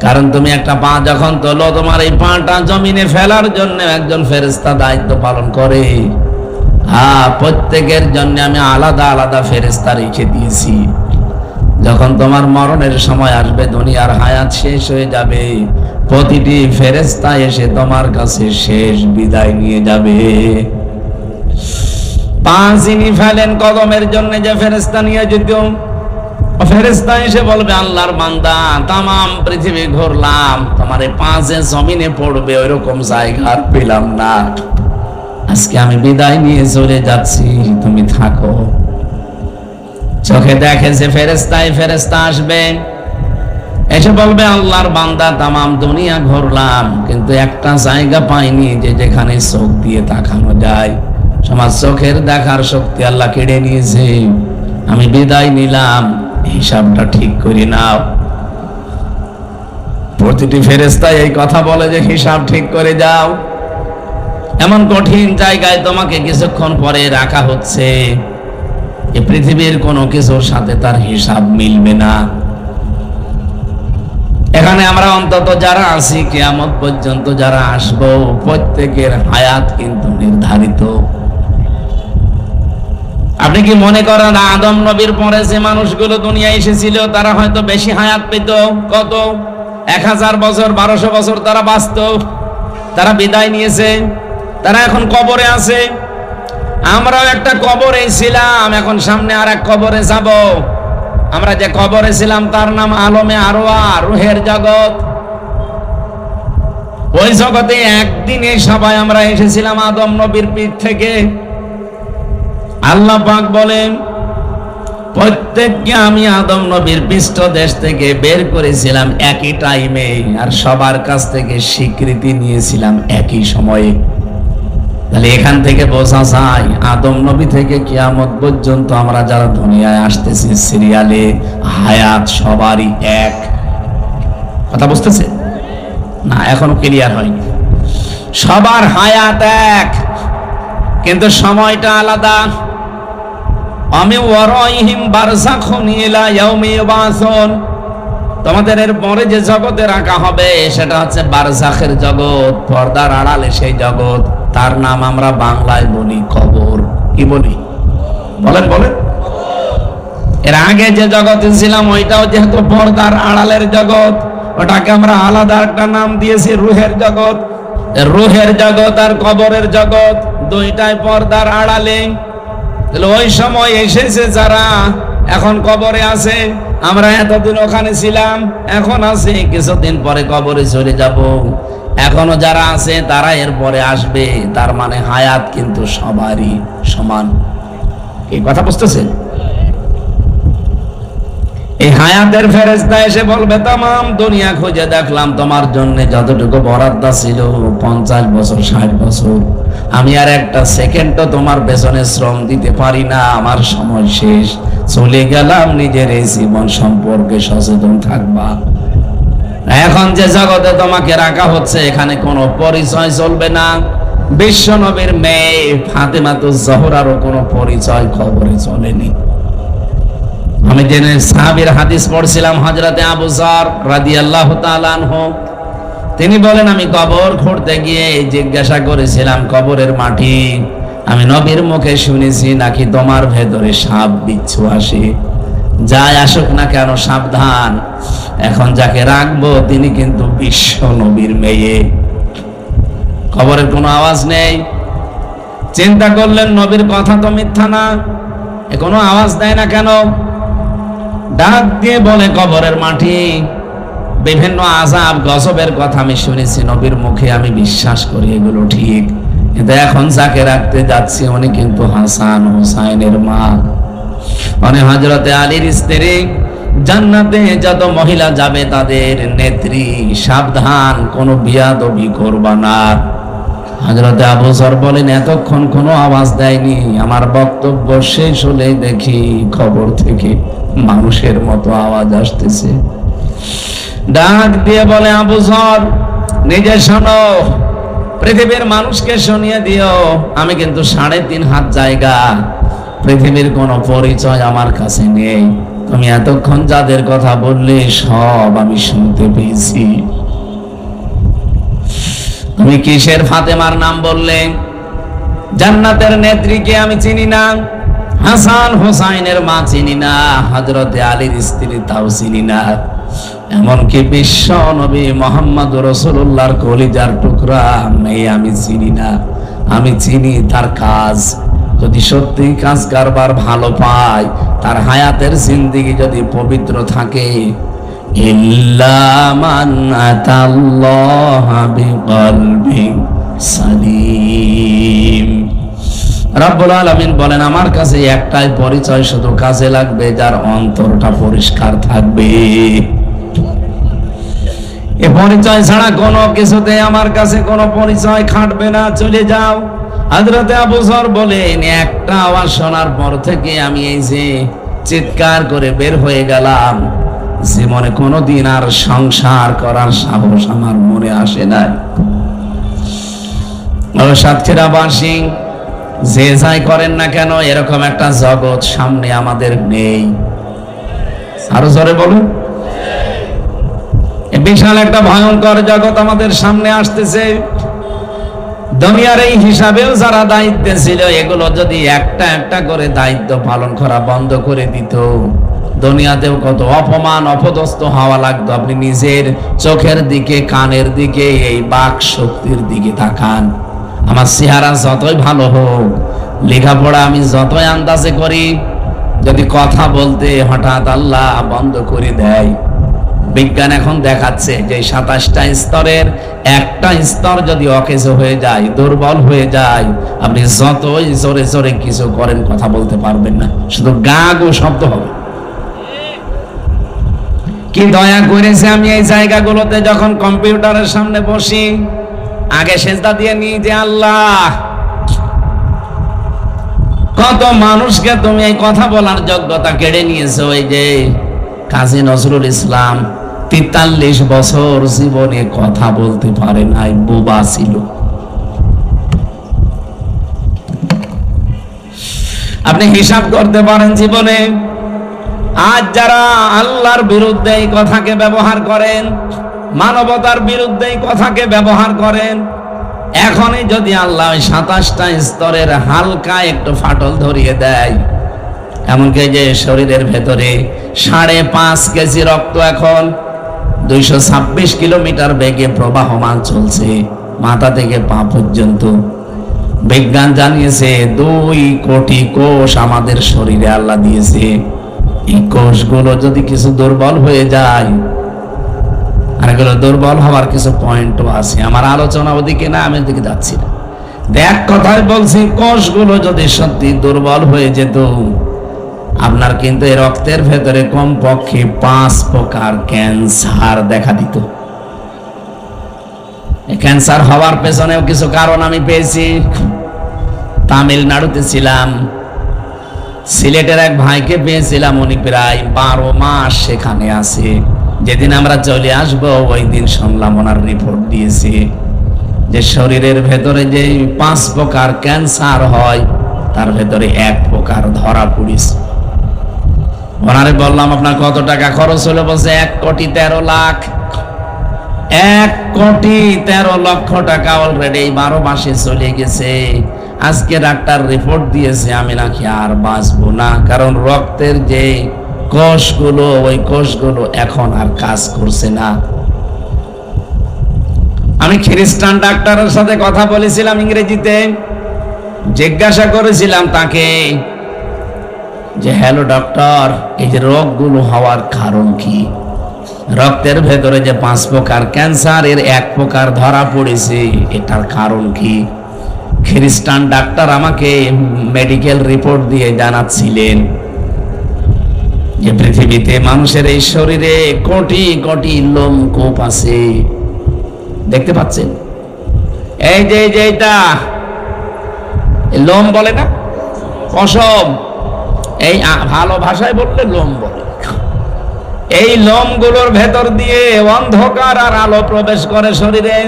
কারণ তুমি একটা পা যখন তোলো, তোমার এই পাটা জমিনে ফেলার জন্য একজন ফেরেশতা দায়িত্ব পালন করে। প্রত্যেকের জন্য আমি আলাদা আলাদা ফেরেশতা রেখে দিয়েছি। যখন তোমার মরণের সময় আসবে, দুনিয়ার হায়াত শেষ হয়ে যাবে, প্রতিটি ফেরেশতা এসে তোমার কাছে শেষ বিদায় নিয়ে যাবে। পা যিনি ফেলেন কদমের জন্য যে ফেরেশতা নিয়ে যেত, ফেরেশতা এসে বলবে, আল্লাহর বান্দা, তামাম পৃথিবী ঘুরলাম, তোমার এই পা যে জমিনে পড়বে ওইরকম জায়গা আর পেলাম না, আজকে আমি বিদায় নিয়ে চলে যাচ্ছি, তুমি থাকো। চোখে দেখে যে ফেরেশতা আসবে, এসে বলবে, আল্লাহর বান্দা, তামাম দুনিয়া ঘুরলাম, কিন্তু একটা জায়গা পাইনি যে যেখানে চোখ দিয়ে তাকানো যায়। সমাজ চোখের দেখার শক্তি আল্লাহ কেড়ে নিয়েছে, আমি বিদায় নিলাম, হিসাবটা ঠিক করে নাও। প্রতিটি ফেরেশতা এই কথা বলে যে হিসাব ঠিক করে যাও। এমন কঠিন জায়গায় তোমাকে কিছুক্ষণ পরে রাখা হচ্ছে, এই পৃথিবীর কোনো কিছুর সাথে তার হিসাব মিলবে না। এখানে আমরা অন্তত যারা আছি, কিয়ামত পর্যন্ত যারা আসবো, প্রত্যেকের হায়াত কিন্তু নির্ধারিত। আপনি কি মনে করেন আদম নবীর পরে যে মানুষগুলো দুনিয়ায় এসেছিল তারা হয়তো বেশি হায়াত পেত? কত 1000 বছর, 1200 বছর তারা বাঁচত, তারা বিদায় নিয়েছে, তারা এখন কবরে আছে। আমরাও একটা কবরে ছিলাম, এখন সামনে আর এক কবরে যাব। আমরা যে কবরে ছিলাম তার নাম আলমে আরওয়া, রুহের জগৎ। ওই জগতে একদিনে সবাই আমরা এসেছিলাম আদম নবীর পিঠ থেকে। আল্লাহ পাক বলেন, প্রত্যেককে আমি আদম নবীর পৃষ্ঠদেশ থেকে বের করেছিলাম একই টাইমে, আর সবার কাছ থেকে স্বীকৃতি নিয়েছিলাম একই সময়ে। তাহলে এখান থেকে বোঝা যায়, আদম নবী থেকে কিয়ামত পর্যন্ত আমরা যারা দুনিয়ায় আসতেছি সিরিয়ালে, হায়াত সবারই এক। কথা বুঝতেছে না? এখনো ক্লিয়ার হয়নি। সবার হায়াত এক, কিন্তু সময়টা আলাদা। আমি ওয়ারাইহিম বারযাখুন ইলা ইয়াউমি ইউবাসুন। তোমাদের এর পরে যে জগতে রাখা হবে সেটা হচ্ছে বারযাখের জগৎ, পর্দার আড়ালে সেই জগৎ। তার নাম আমরা বাংলায় বলি কবর। কি বলি? বলেন বলেন। এর আগে যে জগতে ছিলাম ওইটাও যেহেতু পর্দার আড়ালের জগৎ, ওটাকে আমরা আলাদা একটা নাম দিয়েছি রুহের জগৎ। রুহের জগৎ আর কবরের জগৎ দুইটাই পর্দার আড়ালে। ওই সময় এসেছে যারা এখন কবরে আছে, আমরা এতদিন ওখানে ছিলাম, এখন আছি, কিছুদিন পরে কবরে চলে যাব। এখনো যারা আছে তারা এরপরে আসবে, তার মানে হায়াত কিন্তু সবারই সমান। এই কথা বুঝতেছেন? এই হায়াতের ফেরেশতা এসে বলবে, তামাম দুনিয়া খুঁজে দেখলাম, তোমার জন্য যতটুকু বরাদ্দ ছিল 50 বছর 60 বছর, আমি আর একটা সেকেন্ডও তোমার পেছনে শ্রম দিতে পারি না, আমার সময় শেষ, চলে গেলাম। নিজের এই জীবন সম্পর্কে সচেতন থাকবা। এখন যে জগতে তোমাকে রাখা হচ্ছে এখানে কোনো পরিচয় চলবে না। বিশ্ব নবীর মেয়ে ফাতেমাতুজ জোহরারও কোনো পরিচয় খবরে চলেনি। আমি জেনে সাহাবীর হাদিস পড়ছিলাম, হযরতে আবু যর রাদিয়াল্লাহু তাআলা আনহু, তিনি বলেন, আমি কবর খুঁড়তে গিয়ে জিজ্ঞাসা করেছিলাম, কবরের মাটি আমি নবীর মুখে শুনেছি নাকি তোমার ভেতরে সাপ বিচ্ছু আসে, যাই আসুক না কেন সাবধান, এখন যাকে রাখবো তিনি কিন্তু বিশ্ব নবীর মেয়ে। কবরের কোনো আওয়াজ নেই। চিন্তা করলেন নবীর কথা তো মিথ্যা না, এ কোনো আওয়াজ দেয় না কেন? ডাক দিয়ে বলে, কবরের মাটি বিভিন্ন আযাব গজবের কথা আমি শুনেছি নবীর মুখে, আমি বিশ্বাস করি এগুলো ঠিক, কিন্তু এখন যাকে রাখতে যাচ্ছি উনি কিন্তু হাসান হুসাইনের মা, মানে হযরতে আলীর স্ত্রী। জান্নাতে যত মহিলা যাবে তাদের নেত্রী, সাবধান কোনো বিয়াদবি করবা না। হযরতে আবু যর বলেন, এতক্ষণ কোনো আওয়াজ দেয়নি, আমার বক্তব্য শেষ হলে দেখি খবর থেকে মানুষের মতো আওয়াজ আসতেছে। ডাক দিয়ে বলে, আবু যর নিজে শোনো, পৃথিবীর মানুষকে শুনিয়ে দিও, আমি কিন্তু 3.5 হাত জায়গা, পৃথিবীর কোনো পরিচয় আমার কাছে নেই, তুমি এতক্ষণ যাদের কথা বললে সব আমি শুনতে পেয়েছি। তুমি কিসের ফাতেমার নাম বললে? জান্নাতের নেত্রীকে আমি চিনি না, হাসান হুসাইনের মা চিনি না, হযরতে আলীর স্ত্রী তাও চিনি না, এমনকি বিশ্ব নবী মুহাম্মদ রাসূলুল্লাহর কলিজার টুকরা মেয়ে আমি চিনি না। আমি চিনি তার কাজ, যদি সত্যি কাজ কারবার ভালো পায়, তার হায়াতের জিন্দেগি যদি পবিত্র থাকে, ইল্লা মান আতাল্লাহ বিকলবিন সালিম। রব্বুল আলামিন বলেন, আমার কাছে একটাই পরিচয় শুধু কাজে লাগবে, যার অন্তরটা পরিষ্কার থাকবে। এ পরিচয় ছাড়া কোনো কিছুতে আমার কাছে কোনো পরিচয় খাটবে না, চলে যাও। হযরতে আবু যর বলেন, একটা আওয়াজ শোনার পর থেকে আমি এই যে চিৎকার করে বের হয়ে গেলাম, জীবনে কোনোদিন আর সংসার করার সাহস আমার মনে আসে নাই। সাতক্ষীরাবাসী যে যাই করেন না কেন, এরকম একটা জগৎ সামনে আমাদের নেই। আরো জোরে বলুন, বিশাল একটা ভয়ঙ্কর জগৎ আমাদের সামনে আসতেছে। দুনিয়ার এই হিসাবেও যারা দায়িত্বে ছিল, এগুলো যদি একটা একটা করে দায়িত্ব পালন করা বন্ধ করে দিত, দুনিয়াতেও কত অপমান অপদস্থ হওয়া লাগতো। আপনি নিজের চোখের দিকে, কানের দিকে, এই বাক শক্তির দিকে তাকান। আমার চেহারা যতই ভালো হোক, লেখাপড়া আমি যতই আন্দাজে করি, যদি কথা বলতে হঠাৎ আল্লাহ বন্ধ করে দেয়, বিজ্ঞান এখন দেখাচ্ছে যে 27টা স্তরের একটা স্তর যদি অকেজ হয়ে যায়, দুর্বল হয়ে যায়, আপনি যতই জোরে জোরে কিছু করেন কথা বলতে পারবেন না, শুধু গা গো শব্দ হবে। কি দয়া করেছে আমি এই জায়গাগুলোতে যখন কম্পিউটারের সামনে বসি, আগে সেজদা দিয়ে নিই যে আল্লাহ, কত মানুষকে তুমি এই কথা বলার যোগ্যতা কেড়ে নিয়েছো। এই যে কাজী নজরুল ইসলাম 43 বছর জীবনে কথা বলতে পারে নাই, বোবা ছিল। আপনি হিসাব করতে পারেন জীবনে আজ যারা আল্লাহর বিরুদ্ধে এই কথাকে ব্যবহার করেন, মানবতার বিরুদ্ধে এই কথাকে ব্যবহার করেন, এখনই যদি আল্লাহ 27টা স্তরের হালকা একটু ফাটল ধরিয়ে দেয়, এমনকি যে শরীরের ভেতরে 5.5 কেজি রক্ত এখন 226 কিলোমিটার বেগে প্রবাহমান চলছে, মাথা থেকে পা পর্যন্ত। বিজ্ঞান জানিয়েছে 2 কোটি কোষ আমাদের শরীরে আল্লাহ দিয়েছে। এই কোষগুলো যদি কিছু দুর্বল হয়ে যায়, আর এগুলো দুর্বল হওয়ার কিছু পয়েন্টও আছে, আমার আলোচনা ওদিকে না, আমি ওদিকে যাচ্ছি না। দেখ কথাই বলছি, কোষগুলো যদি সত্যি দুর্বল হয়ে যেত, আপনার কিন্তু এই রক্তের ভেতরে কমপক্ষে 5 প্রকার ক্যান্সার দেখা দিত। ক্যান্সার হওয়ার পেছনেও কিছু কারণ আমি পেয়েছি। তামিলনাড়ুতে ছিলাম, সিলেটের এক ভাইকে পেয়েছিলাম, উনি প্রায় 12 মাস সেখানে আছে। যেদিন আমরা চলে আসবো ওই দিন শুনলাম ওনার রিপোর্ট দিয়েছে যে শরীরের ভেতরে যে 5 প্রকার ক্যান্সার হয় তার ভেতরে 1 প্রকার ধরা পড়েছে। ওনারে বললাম আপনার কত টাকা খরচ হলো? বলছে 1,13,00,000। 1,13,00,000 টাকা অলরেডি 12 মাসে চলে গেছে। আজকে ডাক্তার রিপোর্ট দিয়েছে আমি নাকি আর বাঁচবো না, কারণ রক্তের যে কোষগুলো, ওই কোষগুলো এখন আর কাজ করছে না। আমি খ্রিস্টান ডাক্তারের সাথে কথা বলেছিলাম ইংরেজিতে, জিজ্ঞাসা করেছিলাম তাকে যে হ্যালো ডক্টর, এই যে রোগগুলো হওয়ার কারণ কি? রক্তের ভেতরে যে 5 প্রকার ক্যান্সার, এর 1 প্রকার ধরা পড়েছে, এটার কারণ কি? খ্রিস্টান ডাক্তার আমাকে মেডিকেল রিপোর্ট দিয়ে জানাচ্ছিলেন যে পৃথিবীতে মানুষের এই শরীরে কোটি কোটি লোমকূপ আছে। দেখতে পাচ্ছেন? এই যে এটা লোম বলে না, পশম, এই ভালো ভাষায় বললে লোম বলে। এই লোমগুলোর ভেতর দিয়ে অন্ধকার আর আলো প্রবেশ করে শরীরে।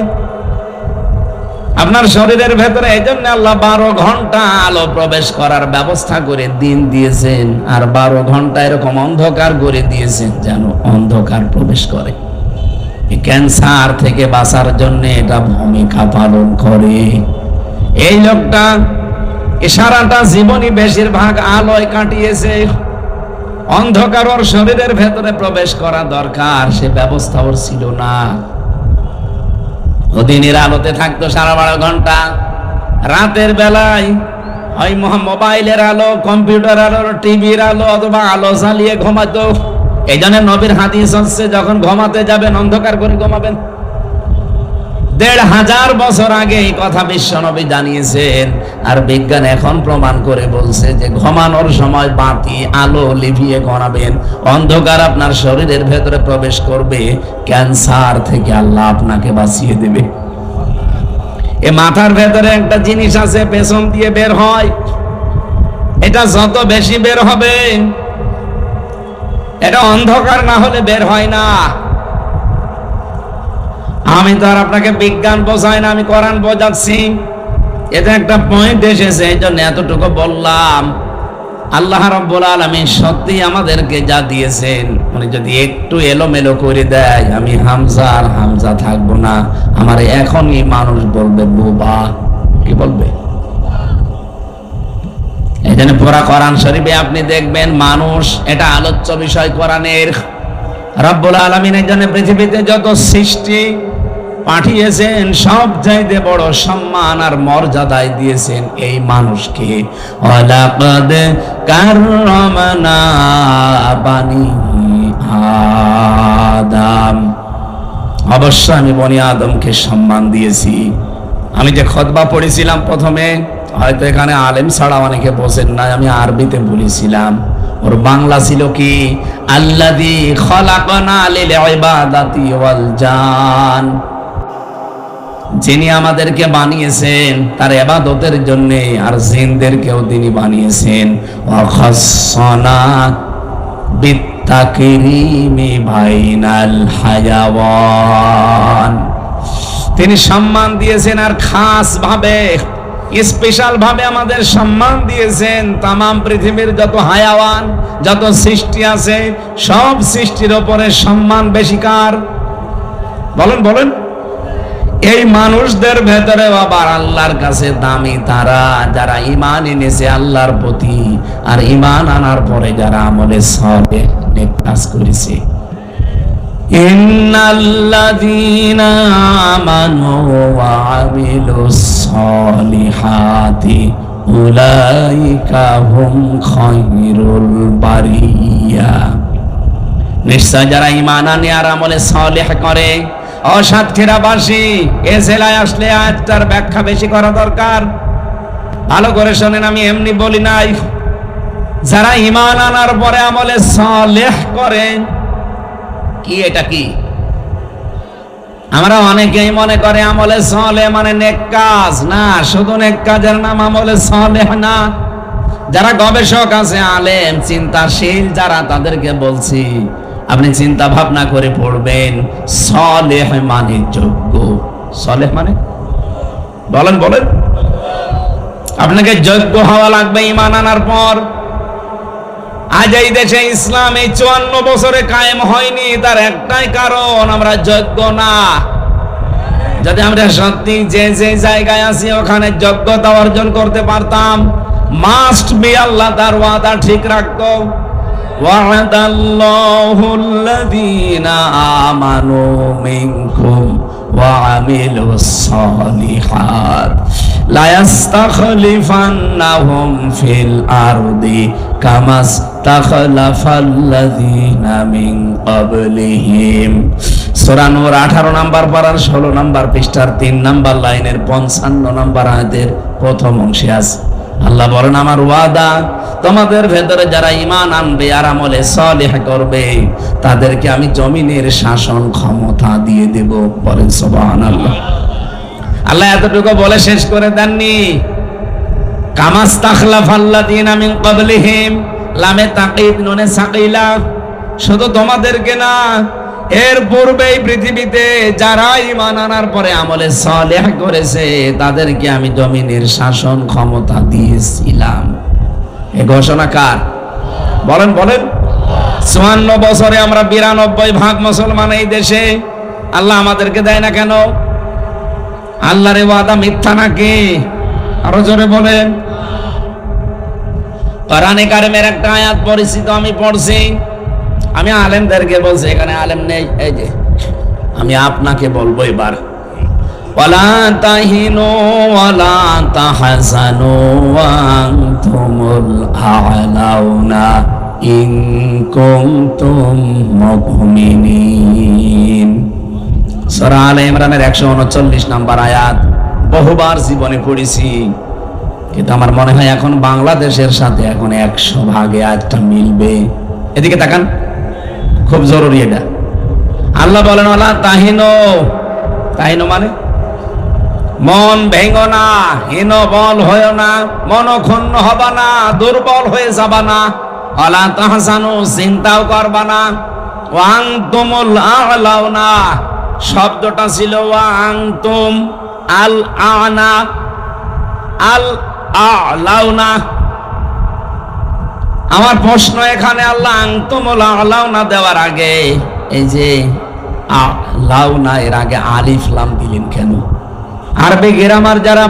আপনার শরীরের ভেতরে এই জন্য আল্লাহ 12 ঘন্টা আলো প্রবেশ করার ব্যবস্থা করে দিন দিয়েছেন, আর 12 ঘন্টা এরকম অন্ধকার করে দিয়েছেন যেন অন্ধকার প্রবেশ করে। এই ক্যান্সার থেকে বাঁচার জন্য এটা ভূমিকা পালন করে। এই লোকটা সারাটা জীবনই বেশিরভাগ আলোয় কাটিয়েছে। অন্ধকার ওর শরীরের ভেতরে প্রবেশ করা দরকার, সে ব্যবস্থা ওর ছিল না। ও দিনের আলোতে থাকতো 12.5 ঘন্টা, রাতের বেলায় হয় মোবাইলের আলো, কম্পিউটার আলো, টিভির আলো অথবা আলো জ্বালিয়ে ঘুমাতো। এই জন্য নবীর হাদিস হচ্ছে যখন ঘুমাতে যাবেন অন্ধকার করে ঘুমাবেন। 1,500 বছর আগে এই কথা বিশ্ব নবী জানিয়েছেন, আর বিজ্ঞান এখন প্রমাণ করে বলছে যে ঘুমানোর সময় বাতি আলো লিভিয়ে ঘুমাবেন। অন্ধকার আপনার শরীরের ভেতরে প্রবেশ করবে, ক্যান্সার থেকে আল্লাহ আপনাকে বাঁচিয়ে দেবে। এ মাথার ভেতরে একটা জিনিস আছে, পেছন দিয়ে বের হয়। এটা যত বেশি বের হবে, এটা অন্ধকার না হলে বের হয় না। আমি তো আর আপনাকে বিজ্ঞান বোঝাই না, আমি কোরআন বোঝাচ্ছি। এটা একটা পয়েন্ট এসেছে, এই জন্য এতটুকু বললাম। আল্লাহ রাব্বুল আলামিন সত্যি আমাদেরকে যা দিয়েছেন, উনি যদি একটু এলোমেলো করে দেয়, আমি হামজা আর হামজা থাকবো না। আমার এখনই মানুষ বলবে বোবা। কি বলবে? এই জন্য পুরা কোরআন শরীফে আপনি দেখবেন মানুষ, এটা আলোচ্য বিষয় কোরআনের। রব্বুল আলামিন এই জন্য পৃথিবীতে যত সৃষ্টি পাঠিয়েছেন সব চাইতে বড় সম্মান আর মর্যাদায় দিয়েছেন এই মানুষকে। ওয়ালাকাদ কাররামনা বানি আদম, অবশ্য আমি বনি আদমকে সম্মান দিয়েছি। আমি যে খুতবা পড়েছিলাম প্রথমে, হয়তো এখানে আলেম ছাড়া অনেকে বোঝেন না, আমি আরবিতে বলেছিলাম। ওর বাংলা ছিল কি? আল্লাযী খলাকনা লিল ইবাদাতি ওয়াল জান, যিনি আমাদেরকে বানিয়েছেন তার ইবাদতের জন্য, আর জিনদেরকেও তিনি বানিয়েছেন। ওয়া খাসসানা বিত্তাকরিমি বাইনাল হায়াওয়ান, তিনি সম্মান দিয়েছেন আর খাস ভাবে, স্পেশাল ভাবে আমাদের সম্মান দিয়েছেন। তামাম পৃথিবীর যত হায়াওয়ান, যত সৃষ্টি আছে, সব সৃষ্টির উপরে সম্মান বেশি কার? বলেন বলেন। এই মানুষদের ভেতরে আবার আল্লাহর কাছে দামি তারা যারা ঈমান এনেছে আল্লাহর প্রতি, আর ঈমান আনার পরে যারা আমলে সালেহ নেক কাজ করেছে। ইন্নাল্লাযীনা আমানু ওয়া আমিলুস সালিহাতি উলাইকা হুম খায়রুল বারিয়া। নিশ্চয় যারা ঈমান আনে আর আমলে সালেহ করে। ও সাতক্ষীরাবাসী, এ জেলায় আসলে আয়াতটার ব্যাখ্যা বেশি করা দরকার। ভালো করে শোনেন, আমি এমনি বলি নাই। যারা ঈমান আনার পরে আমলে সালেহ করে, কি এটা কি? আমরা অনেকেই মনে করে আমলে সালেহ মানে নেক কাজ। না, শুধু নেক কাজের নাম আমলে সালেহ না। যারা গবেষক আছে, আলেম চিন্তাশীল যারা, তাদেরকে বলছি আপনি চিন্তা ভাবনা করে পড়বেন। সালেহ মানে যোগ্য। সালেহ মানে বলেন বলেন, আপনাকে যোগ্য হওয়া লাগবে ঈমান আনার পর। আজ এই দেশে ইসলাম এই 54 বছরে কায়েম হয়নি, তার একটাই কারণ, আমরা যোগ্য না। যদি আমরা সত্যি যে যে জায়গায় আছি ওখানে যোগ্যতা অর্জন করতে পারতাম, মাস্ট বি আল্লাহ তার ওয়াদা ঠিক রাখতো। ওয়া'দাল্লাহুল্লাযীনা আমানু মিনকুম ওয়া আমিলুস সালিহাত লা ইয়াস্তাখলিফান্নাহুম ফিল আরদি কামাস্তাখলাফাল্লাযীনা মিন ক্বাবলিহিম। সূরা নূর 18 নম্বর পারার 16 নম্বর পৃষ্ঠার 3 নম্বর লাইনের 55 নম্বর আয়াতের প্রথম অংশে আছে আল্লাহ বলেন, আমার ওয়াদা তোমাদের ভেতরে যারা ঈমান আনবে আর আমলে সালেহ করবে তাদেরকে আমি জমিনের শাসন ক্ষমতা দিয়ে দেব। বলেন সুবহানাল্লাহ। আল্লাহ এতটুকু বলে শেষ করে দেননি। কামাস্তাখলাফাল্লাযীনা মিন ক্বাবলিহিম, লামে তাকিদ নুনে সাকিলা। শুধু তোমাদেরকে না, এর পূর্বেই পৃথিবীতে যারা ঈমান আনার পরে আমলে সালেহ করেছে তাদেরকে আমি জমিনের শাসন ক্ষমতা দিয়েছিলাম। এই ঘোষণা কার? বলেন বলেন। 54 বছরে আমরা 92% মুসলমান এই দেশে। আল্লাহ আমাদেরকে দেয় না কেন? আল্লাহর ওয়াদা মিথ্যা নাকি? আরো জোরে বলেন। কোরআনে কারিমের একটা আয়াত পরিচিত, আমি পড়ছি। আমি আলেমদেরকে বলছি, এখানে আলেম নেই, এই যে আমি আপনাকে বলবো এবার, ওয়ালা তাহিনু ওয়ালা তাহজানু ওয়া আনতুমুল আ'লাউনা ইন কুনতুম মুমিনিন। সূরা আলে ইমরানের 139 নম্বর আয়াত। বহুবার জীবনে পড়েছি, কিন্তু আমার মনে হয় এখন বাংলাদেশের সাথে এখন 100 ভাগে আয়াতটা মিলবে। এদিকে তাকান, খুব জরুরি এটা। আল্লাহ বলেন, ওয়ালা তাহিনু। তাহিনু মানে মন ভেঙো না, হীন বল হয়েও না, মনক্ষুণ্ণ হবা না, দুর্বল হয়ে যাবা না। ওয়ালা তাহজানু, চিন্তাও করবা না। ওয়া আনতুমুল আ'লাউনা, শব্দটা ছিল ওয়া আনতুম আল আ'না আল আ'লাউনা। আমার প্রশ্ন এখানে, আল্লাহ আনতুমুল আ'লাউনা দেওয়ার আগে এই যে আ'লাউনা এর আগে আলিফ লাম দিলেন কেন? আরবি গ্রামার যারা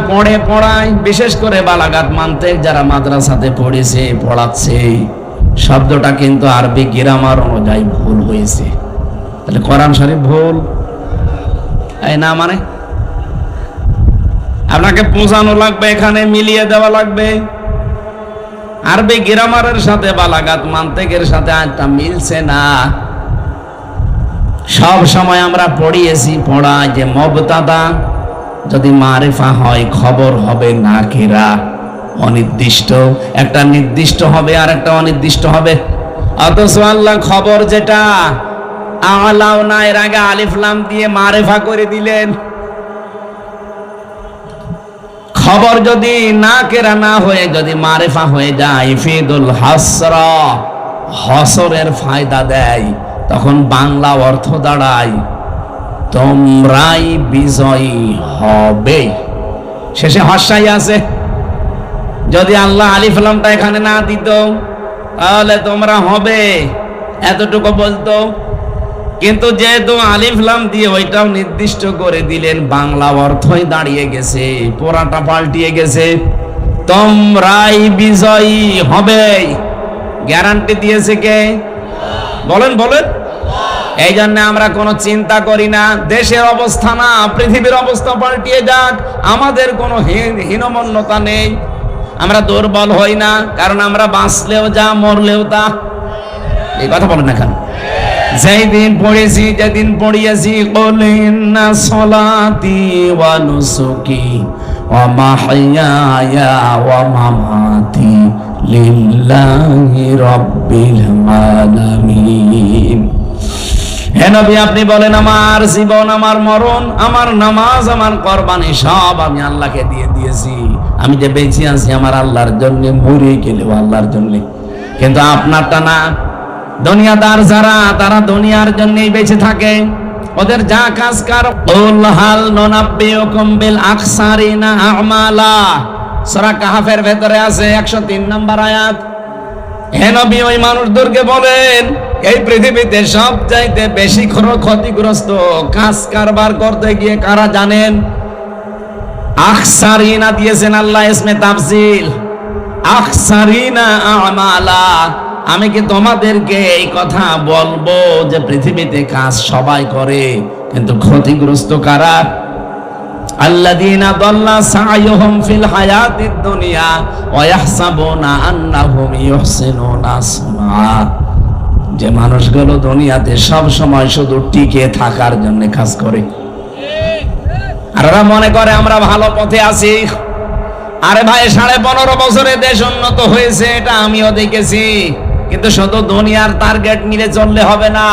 পড়ায়, বিশেষ করে বালাগাত মানতে যারা মাদ্রাসাতে পড়েছে পড়াচ্ছে, শব্দটা কিন্তু আরবি গ্রামার অনুযায়ী ভুল হয়েছে। তাহলে কোরআন শরীফ ভুল এই না, মানে আপনাকে বোঝানো লাগবে, এখানে মিলিয়ে দেওয়া লাগবে। আরবি গ্রামারের সাথে বালাগাত মানতেকের সাথে আজটা মিলছে না। সব সময় আমরা পড়াই যে মুবতাদা যদি মারিফা হয় খবর হবে নাকিরা, অনির্দিষ্ট। একটা নির্দিষ্ট হবে আর একটা অনির্দিষ্ট হবে। অথচ আল্লাহ খবর যেটা আ'লাউনা এর আগে আলিফ লাম দিয়ে মারিফা করে দিলেন। খবর যদি নাকিরা না হয়ে যদি মারিফা হয়ে যায়, ইফিদুল হাসরা, হসরের ফায়দা দেয়, তখন বাংলা অর্থ দাঁড়ায় তোমরাই বিজয়ী হবে। শেষে হসাই আছে। যদি আল্লাহ আলিফ লামটা এখানে না দিত তাহলে তোমরা হবে এতটুকু বলতো। কিন্তু যেহেতু আলিফ লাম দিয়ে ওইটাও নির্দিষ্ট করে দিলেন, বাংলা অর্থই দাঁড়িয়ে গেছে, পোড়াটা পাল্টিয়ে গেছে। তোমরাই বিজয়ী হবে, গ্যারান্টি দিয়েছে কে? বলেন বলেন। এই জন্য আমরা কোনো চিন্তা করি না, দেশের অবস্থা না পৃথিবীর অবস্থা পাল্টিয়ে যাক, আমাদের কোনো হীনমন্যতা নেই, আমরা দুর্বল হই না, কারণ আমরা বাঁচলেও যা মরলেও তা। এই কথা বলেন না কেন? যেদিন পড়েছি, যেদিন পড়িয়েছি, কুল ইন্না সলাতি ওয়া নুসুকি ওয়া মাহইয়ায়া ওয়া মামাতি লিল্লাহি রাব্বিল আলামিন। হে নবী, আপনি বলেন আমার জীবন, আমার মরণ, আমার নামাজ, আমার কুরবানি সব আমি আল্লাহকে দিয়ে দিয়েছি। আমি যে বেঁচে আছি আমার আল্লাহর জন্য, মরে গেলেও আল্লাহর জন্য। কিন্তু আপনারটা না, দুনিয়াদার যারা, তারা দুনিয়ার জন্যই বেঁচে থাকে, ওদের যা কাজ কার। কুল হাল নুনাব্বিউকুম বিল আকসারিনা আমালা, সূরা কাহফের ভেতরে আছে 103 নম্বর আয়াত। হে নবী, ওই মানুষদেরকে বলেন এই পৃথিবীতে সবচাইতে বেশি ক্ষতিগ্রস্ত কাজ কারবার করতে গিয়ে কারা জানেন? আকসারিনা দিয়েছেন আল্লাহ ইসমে তাফজিল, আকসারিনা আমালা। আমি কি তোমাদেরকে এই কথা বলবো যে পৃথিবীতে কাজ সবাই করে, কিন্তু ক্ষতিগ্রস্ত কারা? আল্লাযীনা দাল্লা সা'য়ুহুম ফিল হায়াতিদ দুনিয়া ওয়া ইয়াহসাবুনা আন্নাহুম ইউহসিনুনা সুনআ। যে মানুষগুলো দুনিয়াতে সব সময় শুধু টিকে থাকার জন্য কাজ করে, আর ওরা মনে করে আমরা ভালো পথে আছি। আরে ভাই, 15.5 বছরে দেশ উন্নত হয়েছে, এটা আমিও দেখেছি। কিন্তু শুধু দুনিয়ার টার্গেট নিয়ে চললে হবে না,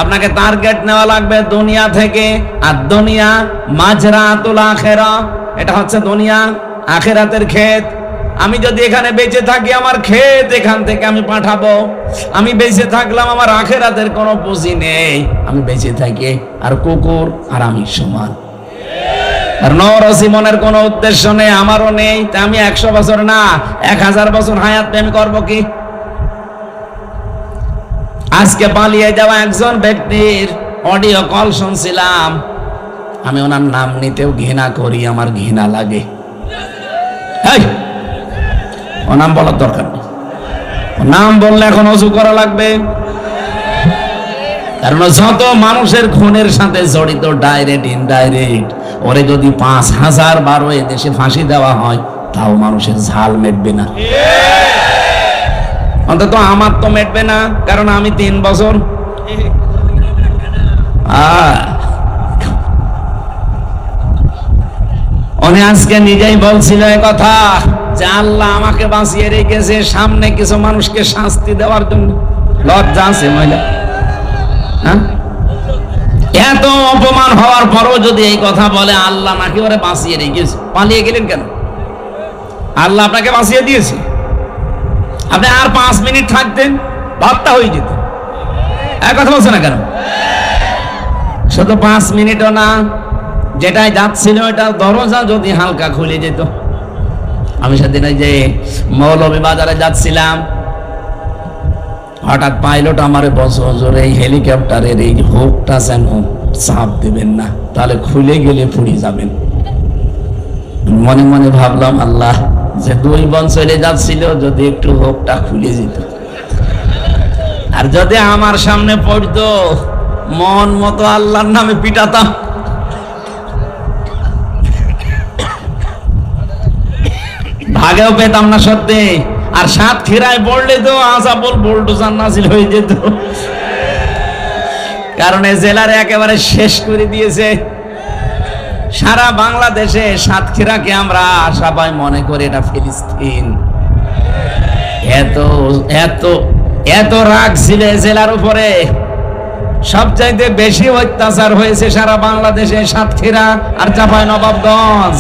আপনাকে টার্গেট নেওয়া লাগবে দুনিয়া থেকে। আর দুনিয়া মাজরাতুল আখিরা, এটা হচ্ছে দুনিয়া আখিরাতের ক্ষেত। আমি যদি এখানে বেঁচে থাকি, আমার ক্ষেত এখান থেকে আমি পাঠাবো। আমি বেঁচে থাকলাম, আমার আখিরাতের কোনো পুঁজি নেই, আমি বেঁচে থাকি আর কুকুর আর আমি সমান। আর নরসিমনের কোনো উদ্দেশ্য নেই, আমারও নেই। তা আমি 100 বছর না 1000 বছর হায়াত প্রেম করবো কি? আজকে পালিয়ে যাওয়া একজন ব্যক্তির অডিও কল শুনছিলাম, আমি ওনার নাম নিতেও ঘৃণা করি, আমার ঘৃণা লাগে। ও নাম বলার দরকার নেই, নাম বললে এখন অজু করা লাগবে। কারণ যত মানুষের খুনের সাথে জড়িত, ডাইরেক্ট ইনডাইরেক্ট, ওরে যদি 5000 বার এ দেশে ফাঁসি দেওয়া হয়, তাও মানুষের ঝাল মেটবে না। অন্তত আমার তো মেটবে না, কারণ আমি 3 বছর। উনি আজকে নিজেই বলছিল এ কথা যে আল্লাহ আমাকে বাঁচিয়ে রেখেছে সামনে কিছু মানুষকে শাস্তি দেওয়ার জন্য। লজ্জা আছে মহিলা? হ্যাঁ, এত অপমান হওয়ার পরও যদি এই কথা বলে আল্লাহ নাকি ওরে বাঁচিয়ে রেখেছে, পালিয়ে গেলেন কেন? আল্লাহ আপনাকে বাঁচিয়ে দিয়েছে, আপনি আর 5 মিনিট থাকতেন, ভাতটা হয়ে যেত। এক কথা বলছে না কেন? শুধু 5 মিনিটও না, যেটাই যাচ্ছিল এটা দরজা যদি হালকা খুলে যেত। আমি সেদিন যে মৌলভীবাজারে যাচ্ছিলাম, হঠাৎ পাইলট আমারে বলছে, হুজুর এই হেলিকপ্টারের এই হুকটা যেন চাপ দিবেন না, তাহলে খুলে গেলে পুড়ে যাবেন। মনে মনে ভাবলাম, আল্লাহ, যে 2 বন চলে যাচ্ছিল, যদি একটু হুকটা খুলে যেত, আর যদি আমার সামনে পড়তো, মন মতো আল্লাহর নামে পিটাতাম। ভাগেও পেতাম না সত্যি। আর সাতক্ষীরায় পড়লে তো আসাবল বুলডোজার নাজিল হয়ে যেত, কারণ এই জেলারে একেবারে শেষ করে দিয়েছে। সারা বাংলাদেশে সাতক্ষীরাকে আমরা সবাই মনে করি এটা ফিলিস্তিন। এত এত এত রাগ ছিল জেলার উপরে। সবচাইতে বেশি অত্যাচার হয়েছে সারা বাংলাদেশে সাতক্ষীরা আর চাঁপাইনবাবগঞ্জ।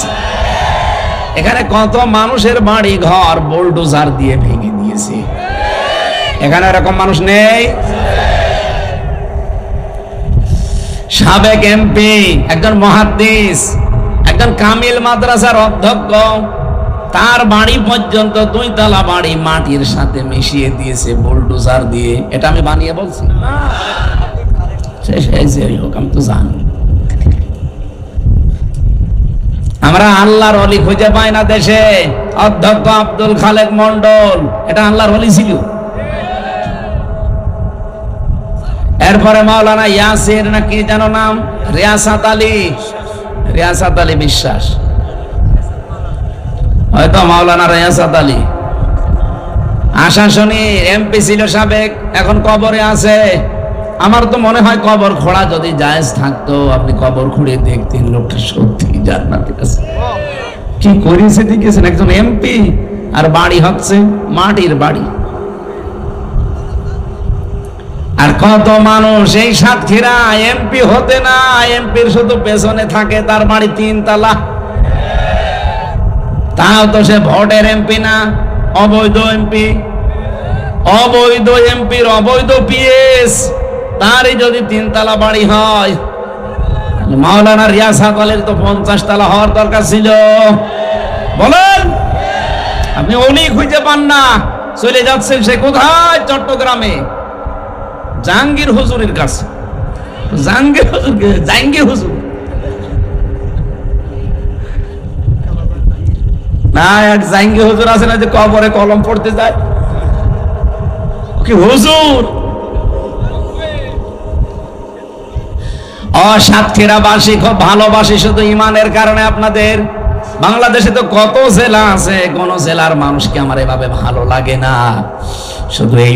এখানে কত মানুষের বাড়ি ঘর বুলডোজার দিয়ে ভেঙে দিয়েছে। এখানে এরকম মানুষ নেই? সাবেক এমপি, একজন মুহাদ্দিস, একজন কামিল মাদ্রাসার অধ্যক্ষ, তার বাড়ি পর্যন্ত 2 তলা বাড়ি মাটির সাথে মিশিয়ে দিয়েছে বুলডোজার দিয়ে। এটা আমি বানিয়ে বলছি? শেষ হয়েছে, ওই হোক, আমি তো জানি। আমরা আল্লাহর ওলি খুঁজে পাই না দেশে। অধ্যক্ষ আব্দুল খালেক মন্ডল, এটা আল্লাহর ওলি ছিল। এরপরে মাওলানা ইয়াসির না কি যেন নাম, রিয়াসাত আলী বিশ্বাস, হয়তো মাওলানা রিয়াসাত আলী আশাশুনি এমপি ছিল সাবেক, এখন কবরে আছে। আমার তো মনে হয় কবর খোঁড়া যদি জায়েজ থাকতো, আপনি কবর খুঁড়ে দেখতেন লোকটা সত্যি জান্নাতে আছে। কি করেছে দেখেছেন, একজন এমপি আর বাড়ি হচ্ছে মাটির বাড়ি। আর কত মানুষ এই সাতক্ষীরা এমপি হতে না, এমপির শুধু পেছনে থাকে, তার বাড়ি 3 তলা, তাও তো সে ভোটের এমপি না, অবৈধ এমপি। অবৈধ এমপির অবৈধ পিএস, তারই যদি 3 তলা বাড়ি হয়, মাওলানা রিয়াসাত আলীর তো 50 তলা হওয়ার দরকার ছিল। বলেন, আপনি উনি খুঁজে পান না, চলে যাচ্ছেন সে কোথায়, চট্টগ্রামে জাহাঙ্গীর হুজুরের কাছে। জাহাঙ্গীর হুজুর না, এক জাহাঙ্গীর হুজুর আছে না যে কবরে কলম পড়তে যায়, কি হুজুর। সাতক্ষীরাবাসী খুব ভালোবাসি শুধু ইমানের কারণে আপনাদের। বাংলাদেশে তো কত জেলা আছে, কোন জেলার মানুষকে আমার এভাবে ভালো লাগে না। শুধু এই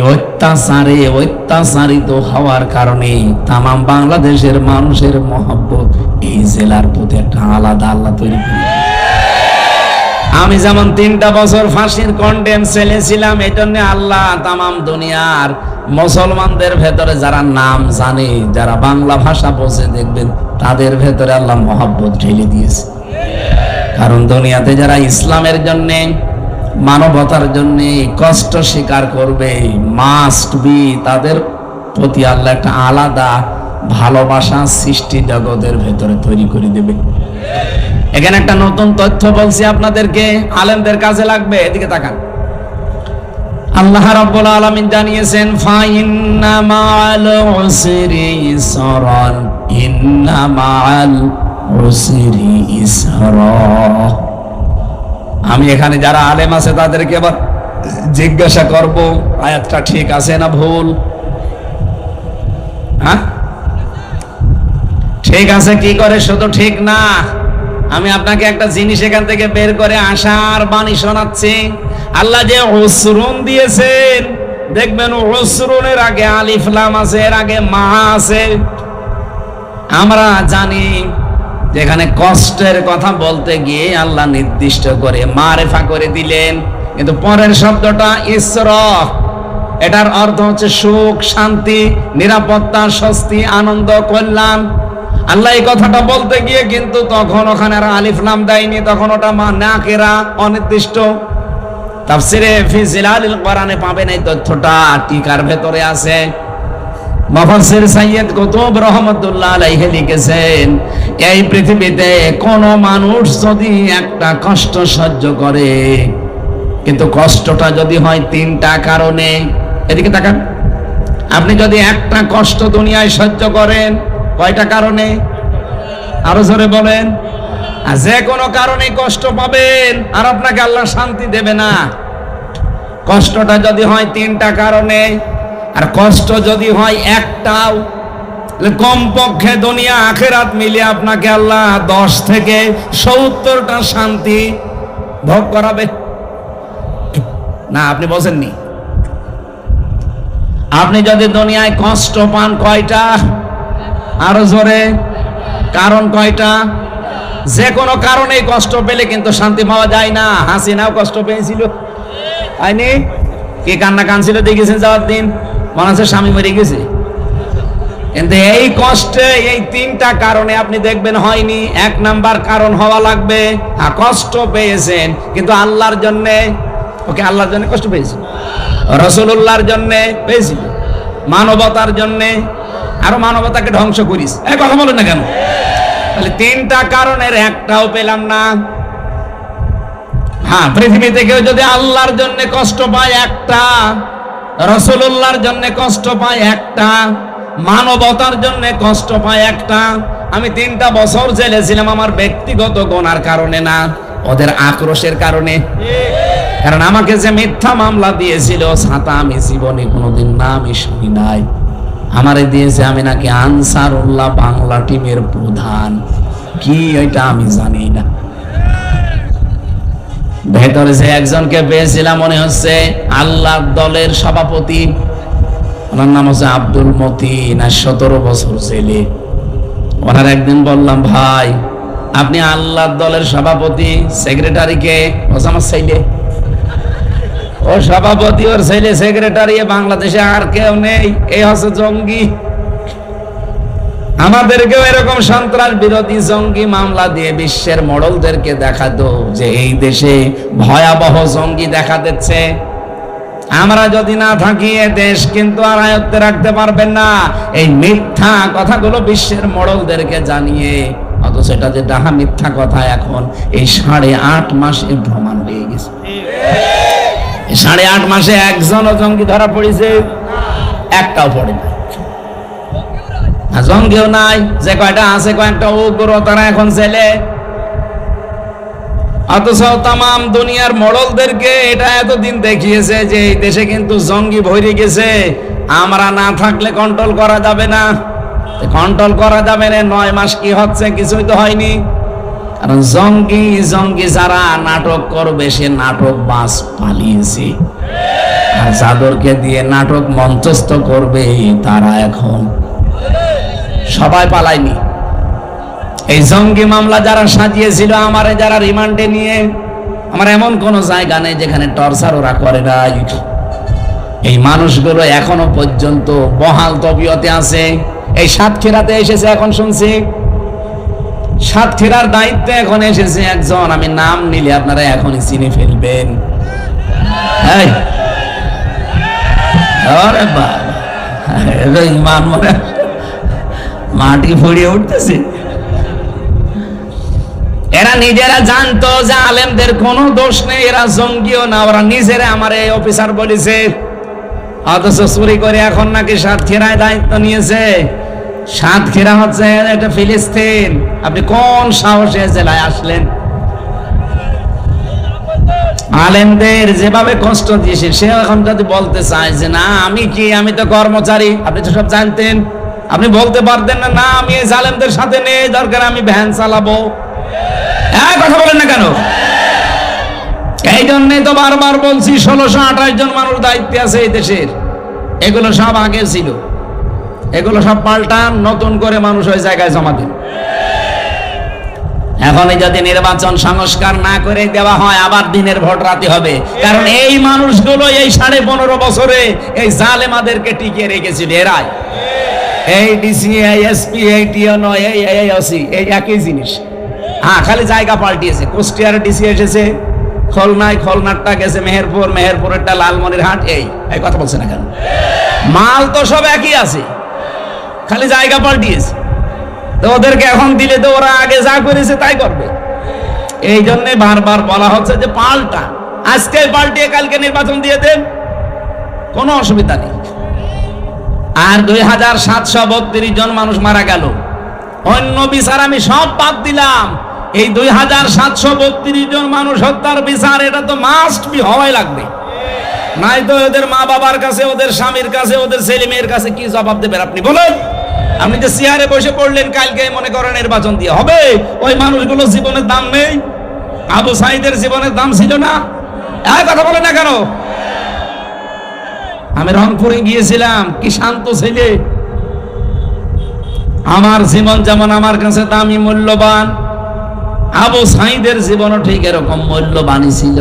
অত্যাচারিত হওয়ার কারণে তামাম বাংলাদেশের মানুষের মহব্বত এই জেলার প্রতি একটা আলাদা আল্লাহ তৈরি করে। আমি যেমন 3টা বছর ফাঁসির কন্ডেম সেলে ছিলাম, এই জন্য আল্লাহ তামাম দুনিয়ার মুসলমানদের ভেতরে যারা নাম জানে, যারা বাংলা ভাষা বোঝে, দেখবেন তাদের ভেতরে আল্লাহ মহব্বত ঢেলে দিয়েছে। কারণ দুনিয়াতে যারা ইসলামের জন্য, মানবতার জন্য কষ্ট স্বীকার করবে, মাস্ট বি, তাদের প্রতি আল্লাহ একটা আলাদা ভালোবাসা সৃষ্টি জগতের ভেতরে তৈরি করে দেবে। এখানে একটা নতুন তথ্য বলছি আপনাদেরকে, আলেমদের কাজে লাগবে। এদিকে তাকান। আল্লাহ রাব্বুল আলামিন জানিয়েছেন, ফাইন্না মাআল উসরি ইসরান, ইন্না মাআল উসরি ইসরা। আমি এখানে যারা আলেম আছে তাদেরকে আবার জিজ্ঞাসা করব, আয়াতটা ঠিক আছে না ভুল? হ্যাঁ, ঠিক আছে কি করে শুধু ঠিক না, আমি আপনাকে একটা জিনিস এখান থেকে বের করে আশার বাণী শোনাচ্ছি। আল্লাহ যে উসরুন দিয়েছেন, দেখবেন উসরুনের আগে আলিফ লাম আছে, এর আগে মা আছে। আমরা জানি যেখানে কষ্টের কথা বলতে গিয়ে আল্লাহ নির্দিষ্ট করে মারেফা করে দিলেন, কিন্তু পরের শব্দটা ইসরা, এটার অর্থ হচ্ছে সুখ, শান্তি, নিরাপত্তা, স্বস্তি, আনন্দ, কল্যাণ। আল্লাহ এই কথাটা বলতে গিয়ে কিন্তু তখন ওখানে আর আলিফ লাম দেয়নি, তখন ওটা নাকিরা, অনির্দিষ্ট। তাফসিরে ফি জিলালিল কোরআনে পাবেন এই তথ্যটা, টিকার ভেতরে আছে। মুফাসসির সৈয়দ কুতুব রহমাতুল্লাহ আলাইহি লিখেছেন, এই পৃথিবীতে কোন মানুষ যদি একটা কষ্ট সহ্য করে, কিন্তু কষ্টটা যদি হয় 3টা কারণে, এদিকে তাকান, আপনি যদি একটা কষ্ট দুনিয়ায় সহ্য করেন, কয়টা কারণে? আরো জোরে বলেন। আর যে কোনো কারণে কষ্ট পাবেন, আর আপনাকে আল্লাহ শান্তি দেবে না। কষ্টটা যদি হয় 3টা কারণে, আর কষ্ট যদি হয় একটাও, কমপক্ষে দুনিয়া আখিরাত মিলে আপনাকে আল্লাহ 10 থেকে 70টা শান্তি ভোগ করাবে না। আপনি বলেননি, আপনি যদি দুনিয়ায় কষ্ট পান কয়টা? আরো জোরে, কারণ কয়টা? যে কোনো কারণে কষ্ট পেলে কিন্তু শান্তি পাওয়া যায় না। হাসিনাও কষ্ট পেয়েছিল, হয়নি? কি কান্না কানছিল দেখেছেন যাওয়ার দিন, মনে হচ্ছে স্বামী মরে গেছে। কিন্তু এই কষ্টে এই 3টা কারণে আপনি দেখবেন হয়নি। 1 নাম্বার কারণ হওয়া লাগবে, হ্যাঁ কষ্ট পেয়েছেন, কিন্তু আল্লাহর জন্যে। ওকে, আল্লাহর জন্য কষ্ট পেয়েছেন, রাসূলুল্লাহর জন্য পেয়েছিল, মানবতার জন্যে। আরো মানবতাকে ধ্বংস করিস, এই কথা বলেন না কেন? তাহলে 3টা কারণের একটাও পেলাম না। হ্যাঁ, পৃথিবীতে কেউ যদি আল্লাহর জন্য কষ্ট পায় একটা, রাসূলুল্লাহর জন্য কষ্ট পায় একটা, মানবতার জন্য কষ্ট পায় একটা। আমি 3টা বছর জেলে ছিলাম আমার ব্যক্তিগত গুনার কারণে না, ওদের আক্রোশের কারণে। কারণ আমাকে যে মিথ্যা মামলা দিয়েছিল ছাতা আমি জীবনে কোনোদিন নামই শুনি নাই। আমারে দিয়েছে আমি নাকি আনসারুল্লাহ বাংলা টিমের প্রধান, কি এটা আমি জানি না। ভেতরে যে একজনকে পেয়েছিলাম মনে হচ্ছে আল্লাহর দলের সভাপতি, ওনার নাম হচ্ছে আব্দুল মতিন, 17 বছর জেলে। ওনার একদিন বললাম, ভাই আপনি আল্লাহর দলের সভাপতি, সেক্রেটারিকে? আমার ছেলে। ও সভাপতি, ওর ছেলে সেক্রেটারি, বাংলাদেশে আর কেউ নেই, এই হচ্ছে জঙ্গি। আমাদেরকেও এরকম সন্ত্রাস বিরোধী জঙ্গি মামলা দিয়ে বিশ্বের মডেলদেরকে দেখাতো যে এই দেশে ভয়াবহ জঙ্গি দেখা দিচ্ছে। আমরা যদি না থাকি এ দেশ কিন্তু আর আয়ত্তে রাখতে পারবেন না। এই মিথ্যা কথাগুলো বিশ্বের মডেলদেরকে জানিয়ে, অথচ এটা যে ডাহা মিথ্যা কথা এখন এই 8.5 মাসে প্রমাণ হয়ে গেছে। 8.5 মাসে একজনও জঙ্গি ধরা পড়েছে? একটাও পড়ে না। জঙ্গিও নাই, যে কয়টা আছে কয়েকটা উগ্র, তারা এখন জেলে। অথচ তামাম দুনিয়ার মডেলদেরকে এটা এতদিন দেখিয়েছে যে এই দেশে কিন্তু জঙ্গি ভরে গেছে, আমরা না থাকলে কন্ট্রোল করা যাবে না। কন্ট্রোল করা যাবে না, 9 মাস কি হচ্ছে? কিছুই তো হয়নি। কারণ জঙ্গি যারা নাটক করবে সে নাটক বাস পালিয়েছে, আর যাদেরকে দিয়ে নাটক মঞ্চস্থ করবে তারা এখন সবাই পালায়নি। এই জঙ্গি মামলা যারা সাজিয়েছিল আমারে, যারা রিমান্ডে নিয়ে, আমার এমন কোন জায়গা নেই যেখানে টর্চার ওরা করে নাই। এই মানুষগুলো এখনো পর্যন্ত বহাল তবিয়তে আছে। এই সাতক্ষীরাতে এসেছে, এখন শুনছি সাতক্ষীরার দায়িত্বে এখন এসেছে একজন, আমি নাম নিলে আপনারা এখনই চিনে ফেলবেন। মাটি ফুড়িয়ে উঠতেছে। এরা নিজেরা জানতো যে আলেমদের কোনো দোষ নেই, এরা জঙ্গিও না, ওরা নিজেরা আমার এই অফিসার বলেছে। অথচ চুরি করে এখন নাকি সাতক্ষীরায় দায়িত্ব নিয়েছে। সাতক্ষীরা হচ্ছে এটা ফিলিস্তিন। আপনি কোন সাহসে জেলায় আসলেন? আলেমদের যেভাবে কষ্ট দিয়েছে, সে এখন যদি বলতে চায় যে না আমি কি, আমি তো কর্মচারী, আপনি তো সব জানতেন, আপনি বলতে পারতেন না, না আমি এই জালেমদের সাথে নেই, দরকার আমি ভ্যান চালাবো। কথা বলেন না কেন? এই জন্যে তো বারবার বলছি 1628 জন মানুষ দায়িত্বে আছে এই দেশের। এগুলো সব আগে ছিল, এগুলো সব পাল্টান, নতুন করে মানুষ ওই জায়গায় জমা দিন। এখনই যদি নির্বাচন সংস্কার না করে দেওয়া হয়, আবার দিনের ভোট রাতে হবে। কারণ এই মানুষগুলো এই 15.5 বছরে এই জালেমাদেরকে টিকিয়ে রেখেছিল। এরাই এই ডিসি, এই এসপি, এই টিএনও, এই ওসি, এই একই জিনিস। হ্যাঁ, খালি জায়গা পাল্টিয়েছে। কুষ্টিয়ার ডিসি এসেছে খুলনায়, খুলনারটা গেছে মেহেরপুর, মেহেরপুরেরটা লালমনিরহাট। এই কথা বলছে না কেন? মাল তো সব একই আছে, খালি জায়গা পাল্টিয়েছে। তো ওদেরকে এখন দিলে তো ওরা আগে যা করেছে তাই করবে। এই জন্যে বারবার বলা হচ্ছে যে পাল্টা, আজকে পাল্টিয়ে কালকে নির্বাচন দিয়ে দেন, কোনো অসুবিধা নেই। আর 2732 জন মানুষ মারা গেল। অন্য বিচার আমি সব বাদ দিলাম, এই 2732 জন মানুষ হত্যার বিচার এটা তো মাস্ট বি হওয়াই লাগবে। নাই তো ওদের মা বাবার কাছে, ওদের স্বামীর কাছে, ওদের ছেলে মেয়ের কাছে কি জবাব দেবেন আপনি বলেন? আপনি যে চেয়ারে বসে পড়লেন, কালকে মনে করেন নির্বাচন দিয়ে হবে, ওই মানুষগুলো জীবনের দাম নেই? আবু সাইদের জীবনের দাম ছিল না? কথা বলেন না কেন? আমি রংপুরে গিয়েছিলাম, কি শান্ত ছেলে। আমার জীবন যেমন আমার কাছে দামি, মূল্যবান, আবু সাইদের জীবনও ঠিক এরকম মূল্যবানই ছিল।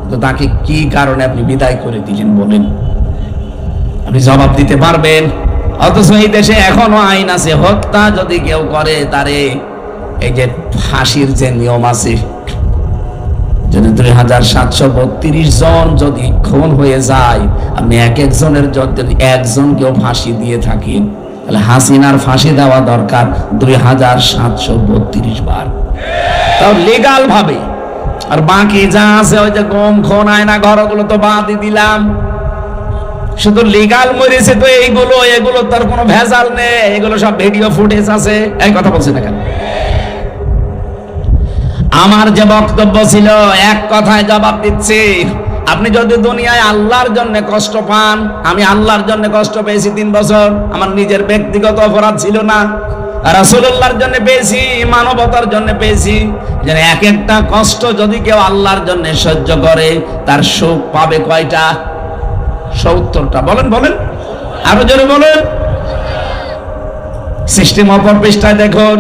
তো তাকে কি কারণে আপনি বিদায় করে দিলেন বলেন? আপনি জবাব দিতে পারবেন? অথচ এই দেশে এখনো আইন আছে, হত্যা যদি কেউ করে তারে এই যে ফাঁসির যে নিয়ম আছে, যদি 2732 জন যদি খুন হয়ে যায়, আপনি এক একজনের যদি একজনকেও ফাঁসি দিয়ে থাকেন, তাহলে হাসিনার ফাঁসি দেওয়া দরকার 2732 বার, তাও লিগাল ভাবে। আর বাকি যা আছে ওই যে গম, খুন, আয়না ঘর, ওগুলো তো বাদই দিলাম। শুধু লিগাল মরেছে তো এগুলো তার কোনো ভেজাল নেই, এগুলো সব ভিডিও ফুটেজ আছে। এই কথা বলছি না কেন? আমার যে বক্তব্য ছিল এক কথায় জবাব দিচ্ছি। আপনি যদি দুনিয়ায় আল্লাহর জন্য কষ্ট পান, আমি আল্লাহর জন্য কষ্ট পেয়েছি 3 বছর। আমার নিজের ব্যক্তিগত অপরাধ ছিল না, রাসূলুল্লাহর জন্য পেয়েছি, মানবতার জন্য পেয়েছি। যে এক একটা কষ্ট যদি কেউ আল্লাহর জন্য সহ্য করে, তার সুখ পাবে কয়টা? 70টা। বলেন বলেন, আরো জোরে বলেন। সিস্টেম অপর পৃষ্ঠায় দেখুন,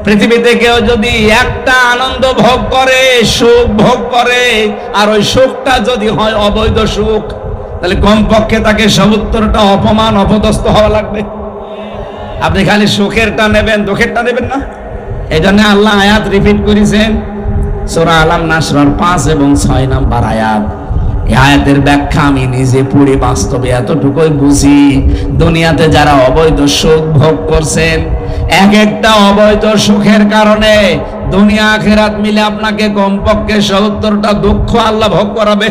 পৃথিবীতে কেউ যদি একটা আনন্দ ভোগ করে, সুখ ভোগ করে, আর ওই সুখটা যদি হয় অবৈধ সুখ, তাহলে কমপক্ষে তাকে 70টা অপমান অপদস্থ হওয়া লাগবে। আপনি খালি সুখেরটা নেবেন, দুঃখেরটা নেবেন না। এই জন্য আল্লাহ আয়াত রিপিট করেছেন, সূরা আলাম নাসরার 5 এবং 6 নম্বর আয়াত। এই আয়াতের ব্যাখ্যা আমি নিজে পড়ে বাস্তবে এতটুকুই বুঝি। দুনিয়াতে যারা অবৈধ সুখ ভোগ করছেন, এক একটা অবৈধ সুখের কারণে দুনিয়া আখিরাত মিলে আপনাকে কমপক্ষে 70টা দুঃখ আল্লাহ ভোগ করাবে।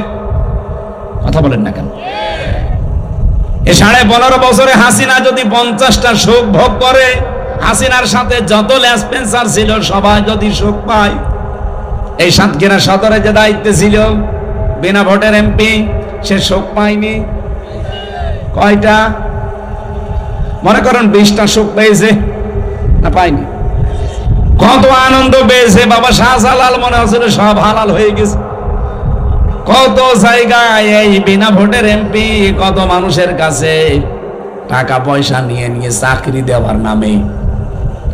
কথা বলেন না কেন? এই 15.5 বছরে হাসিনা যদি 50টা সুখ ভোগ করে, হাসিনার সাথে যত লেসপেন্সার ছিল সবাই যদি সুখ পায়, এই সাতক্ষীরা সদরে যে দায়িত্বে ছিল বিনা ভোটের এমপি, সে সুখ পায়নি কয়টা? মনে করেন 20টা সুখ পেয়েছে না পায়নি? কত আনন্দ পেয়েছে বাবা শাহজালাল, মনে হচ্ছিল সব হালাল হয়ে গেছে। কত জায়গায় এই বিনা ভোটের এমপি কত মানুষের কাছে টাকা পয়সা নিয়ে নিয়ে চাকরি দেওয়ার নামে,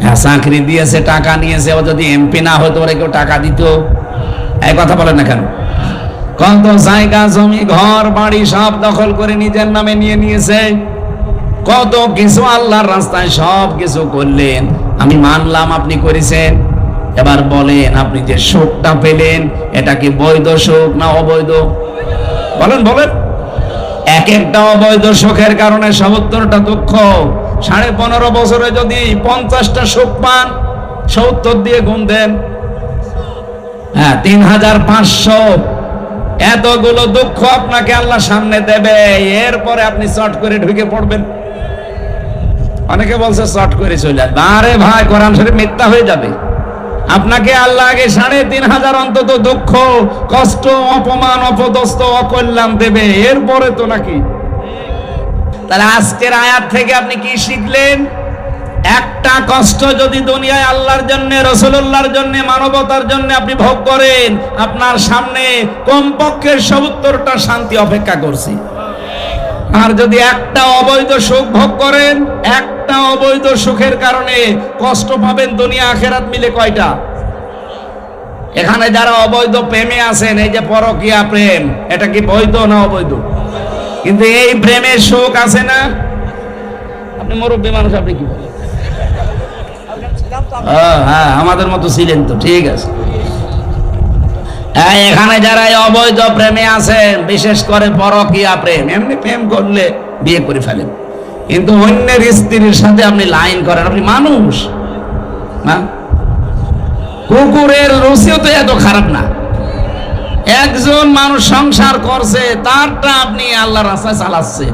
হ্যাঁ চাকরি দিয়েছে, টাকা নিয়েছে। ও যদি এমপি না হতো ওরা কেউ টাকা দিত? এই কথা বলেন না কেন? কত জায়গা জমি ঘর বাড়ি সব দখল করে নিজের নামে নিয়ে নিয়েছে। কত কিছু আল্লাহর রাস্তায় সব কিছু করলেন, আমি মানলাম আপনি করেছেন। এবার বলেন, আপনি যে সুখটা পেলেন এটা কি বৈধ সুখ না অবৈধ? বলেন বলেন। এক একটা অবৈধ সুখের কারণে 70টা দুঃখ। 15.5 বছরে যদি 50টা সুখ পান, 70 দিয়ে গুণ দেন, হ্যাঁ 3500। এতগুলো দুঃখ আপনাকে আল্লাহ সামনে দেবে, এরপরে আপনি চট করে ঢুকে পড়বেন। অনেকে বলছে চট করে চলে আসবে। আরে ভাই, কোরআন শরীফ মিথ্যা হয়ে যাবে। আপনাকে আল্লাহ আগে 3500 অন্তত দুঃখ কষ্ট অপমান অপদস্থ অকল্যাণ দেবে, এরপরে তো নাকি। তাহলে আজকের আয়াত থেকে আপনি কি শিখলেন? একটা কষ্ট যদি দুনিয়ায় আল্লাহর জন্য, রাসূলুল্লাহর জন্য, মানবতার জন্য আপনি ভোগ করেন, আপনার সামনে কমপক্ষে 70টা শান্তি অপেক্ষা করছে। আর যদি একটা অবৈধ সুখ ভোগ করেন, একটা অবৈধ সুখের কারণে কষ্ট পাবেন দুনিয়া আখিরাত মিলে কয়টা? এখানে যারা অবৈধ প্রেমে আছেন, এই যে পরকীয়া প্রেম, এটা কি বৈধ না অবৈধ? কিন্তু এই প্রেমের সুখ আছে না? আপনি মুরব্বী মানুষ, আপনি কি বলেন? হ্যাঁ, আমাদের মতো ছিলেন তো, ঠিক আছে। এখানে যারা অবৈধ প্রেমে আছেন, বিশেষ করে পরকীয়া প্রেম, এমনি প্রেম করলে বিয়ে করে ফেলেন, কিন্তু অন্যের স্ত্রীর সাথে আপনি লাইন করেন, আপনি মানুষ না? কুকুরের রুচিও তো এত খারাপ না। একজন মানুষ সংসার করছে, তারটা আপনি আল্লাহর রাস্তায় চালাচ্ছেন,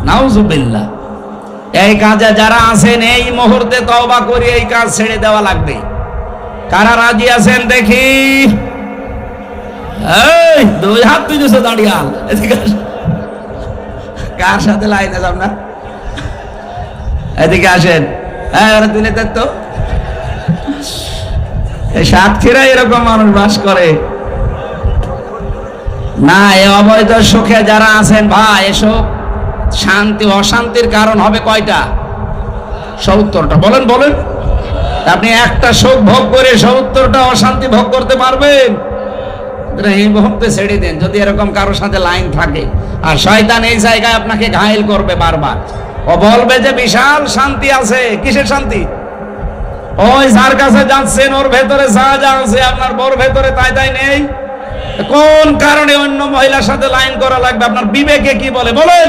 নাউজুবিল্লাহ। এই কাজে যারা আছেন এই মুহূর্তে তওবা করে এই কাজ ছেড়ে দেওয়া লাগবে। কারা রাজি আছেন দেখি? এই 2 হাত তুলেছে দাঁড়িয়াল, এদিকে কার সাথে লাইনে যাব না? এদিকে আসেন। হ্যাঁ, ওরা তুলে দেন তো। এই সাতক্ষীরা এরকম মানুষ বাস করে না। এই অবৈধ সুখে যারা আছেন ভাই, এসব শান্তি অশান্তির কারণ হবে কয়টা? 70টা। বলেন বলেন। আপনি একটা সুখ ভোগ করে 70টা অশান্তি ভোগ করতে পারবেন? এই মুহূর্তে ছেড়ে দেন। যদি এরকম কারোর সাথে লাইন থাকে, আর শয়তান এই জায়গায় আপনাকে ঘায়েল করবে বারবার। ও বলবে যে বিশাল শান্তি আছে। কিসের শান্তি? ওই যার কাছে যাচ্ছেন ওর ভেতরে যা যা আছে আপনার বউর ভেতরে তাই তাই নেই। কোন কারণে অন্য মহিলার সাথে লাইন করা লাগবে? আপনার বিবেকে কি বলে বলেন?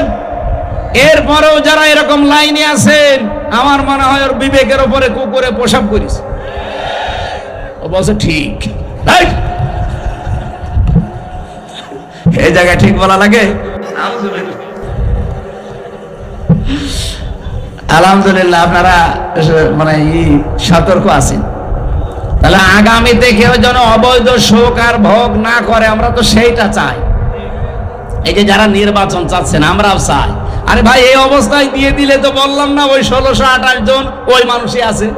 এরপরেও যারা এরকম লাইনে আছেন, আমার মনে হয় ওর বিবেকের উপরে কুকুরে প্রসাব করিস। ও বলছে ঠিক। এই জায়গায় ঠিক বলা লাগে? আলহামদুলিল্লাহ আপনারা মানে সতর্ক আছেন। তাহলে আগামীতে কেউ যেন অবৈধ সুখ আর ভোগ না করে, আমরা তো সেইটা চাই। এই যে যারা নির্বাচন চাচ্ছেন আমরাও চাই। আরে ভাই এই অবস্থায় দিয়ে দিলে তো বললাম না ওই 1628 জন ওই মানুষই আছে,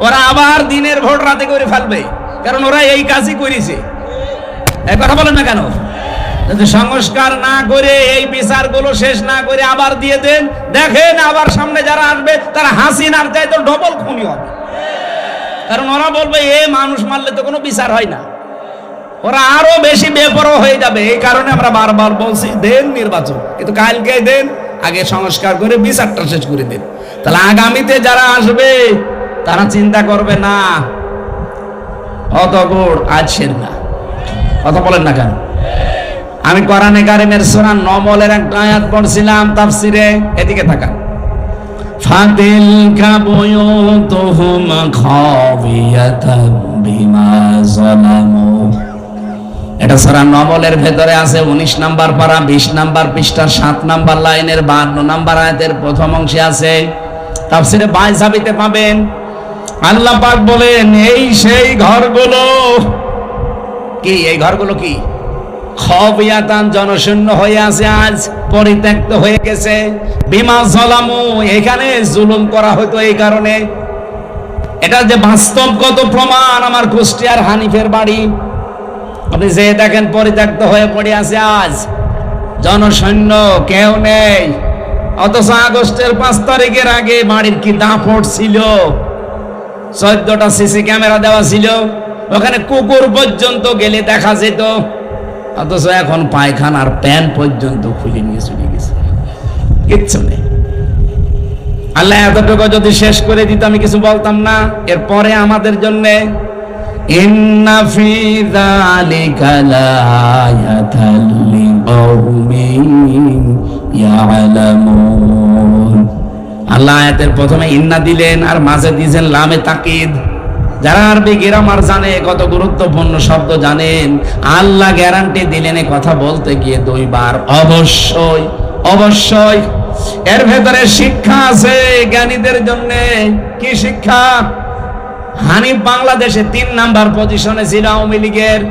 ওরা আবার দিনের ভোট রাতে করে ফেলবে, কারণ ওরা এই কাজই করেছে। এই কথা বলেন না কেন? যদি সংস্কার না করে এই বিচারগুলো শেষ না করে আবার দিয়ে দেন, দেখেন আবার সামনে যারা আসবে তারা হাসিনার চাইতে ডবল খুনি হবে। কারণ ওরা বলবে এ মানুষ মারলে তো কোনো বিচার হয় না, ওরা আরো বেশি বেপরোয়া হয়ে যাবে। এই কারণে আমরা বারবার বলছি দেন নির্বাচন, কিন্তু কালকে দেন, আগে সংস্কার করে বিচারটা শেষ করে দেন। তাহলে আগামীতে যারা আসবে তারা চিন্তা করবে না অত গোড় আছেন না। কথা বলেন না কেন? আমি কোরআনে কারিমের সূরা নমলের একটা আয়াত পড়ছিলাম তাফসিরে, এদিকে তাকান। ফাতিলকা বুয়ুতুহুম খাবিয়াতাম বিমা যালামু। এটা সূরা নমলের ভেতরে আছে 19 নাম্বার পারা 20 নাম্বার পৃষ্ঠার 7 নাম্বার লাইনের 52 নাম্বার আয়াতের প্রথম অংশে আছে। তাফসিরে বাইজাবিতে পাবেন। আল্লাহ পাক বলেন এই সেই ঘরগুলো কি, এই ঘরগুলো কি খাবিয়াতান জনশূন্য হয়ে আছে, আজ পরিত্যক্ত হয়ে গেছে। বিমা যালামু, এখানে জুলুম করা হতো এই কারণে। এটা যে বাস্তবগত প্রমাণ, আমার কুষ্টিয়ার হানিফের বাড়ি আপনি যে দেখেন পরিত্যক্ত হয়ে পড়ে আছে, আজ জনশূন্য, কেউ নেই। অথচ আগস্টের 5 তারিখের আগে বাড়ির কি দাপট ছিল, 14টা সিসি ক্যামেরা দেওয়া ছিল, ওখানে কুকুর পর্যন্ত গেলে দেখা যেত। অথচ এখন পায়খানার প্যান পর্যন্ত খুলে নিয়ে চলে গেছে, কিচ্ছু নেই। আল্লাহ এতটুকু যদি শেষ করে দিত আমি কিছু বলতাম না। এরপরে আমাদের জন্য ইন্না ফি যালিকা লায়াতাল লিকাউমিন ইয়ালামুন। আল্লাহ আয়াতের প্রথমে ইন্না দিলেন আর মাঝে দিয়েছেন লামে তাকিদ। যারা আরবি গ্রামার জানে, কত গুরুত্বপূর্ণ শব্দ জানেন, আল্লাহ গ্যারান্টি দিলেন এই কথা বলতে গিয়ে 2 বার অবশ্যই অবশ্যই। এর ভেতরে শিক্ষা আছে জ্ঞানীদের জন্য। কি শিক্ষা? হানিফ বাংলাদেশে 3 নাম্বার পজিশনে ছিল আওয়ামী লীগের।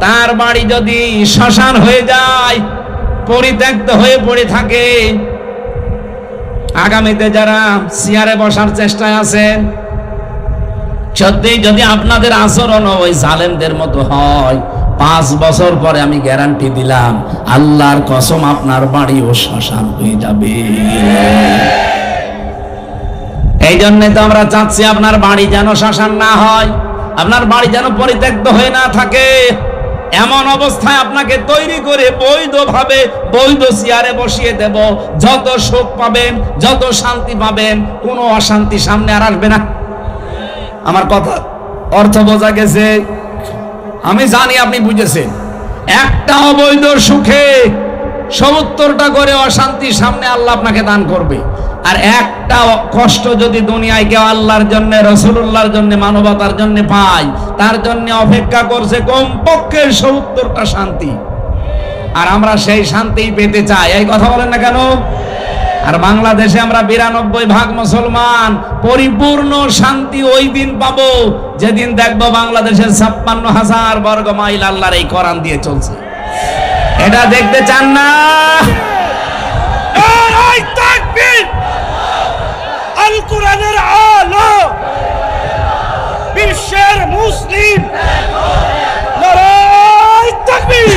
তার বাড়ি যদি শ্মশান হয়ে যায়, পরিত্যক্ত হয়ে পড়ে থাকে, আগামীতে যারা চেয়ারে বসার চেষ্টায় আছেন, সত্যি যদি আপনাদের আচরণ ওই জালেমদের মতো হয়, 5 বছর পরে আমি গ্যারান্টি দিলাম আল্লাহর কসম আপনার বাড়িও শ্মশান হয়ে যাবে। এই জন্যই তো আমরা চাচ্ছি আপনার বাড়ি যেন শ্মশান না হয়, আপনার বাড়ি যেন পরিত্যক্ত হয়ে না থাকে। এমন অবস্থায় আপনাকে তৈরি করে বৈধভাবে বৈধ চেয়ারে বসিয়ে দেব। যত সুখ পাবেন, যত শান্তি পাবেন, কোনো অশান্তি সামনে আর আসবে না। আমার কথা অর্থ বোঝা গেছে? আমি জানি আপনি বুঝেছেন। একটা অবৈধ সুখে 70টা করে অশান্তি সামনে আল্লাহ আপনাকে দান করবে। আর একটা কষ্ট যদি দুনিয়ায় কেউ আল্লাহর জন্য, রাসূলুল্লাহর জন্য, মানবতার জন্য পায়, তার জন্য অপেক্ষা করছে কমপক্ষে 70টা শান্তি। আর আমরা সেই শান্তি পেতে চাই। এই কথা বলেন না কেন? আর বাংলাদেশে আমরা 92% মুসলমান। পরিপূর্ণ শান্তি ওই দিন পাবো যেদিন দেখবো বাংলাদেশের 56,000 বর্গ মাইল আল্লাহর এই কোরআন দিয়ে চলছে। এটা দেখতে চান না? নারায়ে তাকবীর, আল কোরআনের আলো, বিশ্বের মুসলিম, নারায়ে তাকবীর।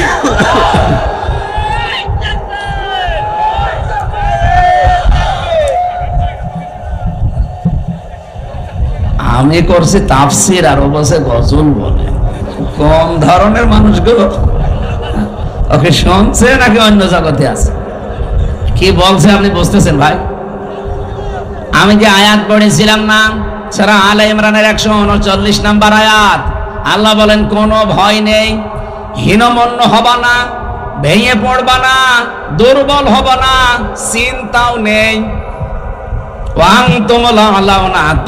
আমি করছি তাফসির আর ও বসে গজল বলে। কোন ধরনের মানুষগুলো? ওকে শুনছে নাকি অন্য জগতে আছে? কি বলছে আপনি বুঝতেছেন ভাই? আমি যে আয়াত পড়েছিলাম না, সূরা আলে ইমরানের 139 নাম্বার আয়াত, আল্লাহ বলেন কোনো ভয় নেই, হীনমন্য হবা না, ভেঙে পড়বা না, দুর্বল হবা না, চিন্তাও নেই।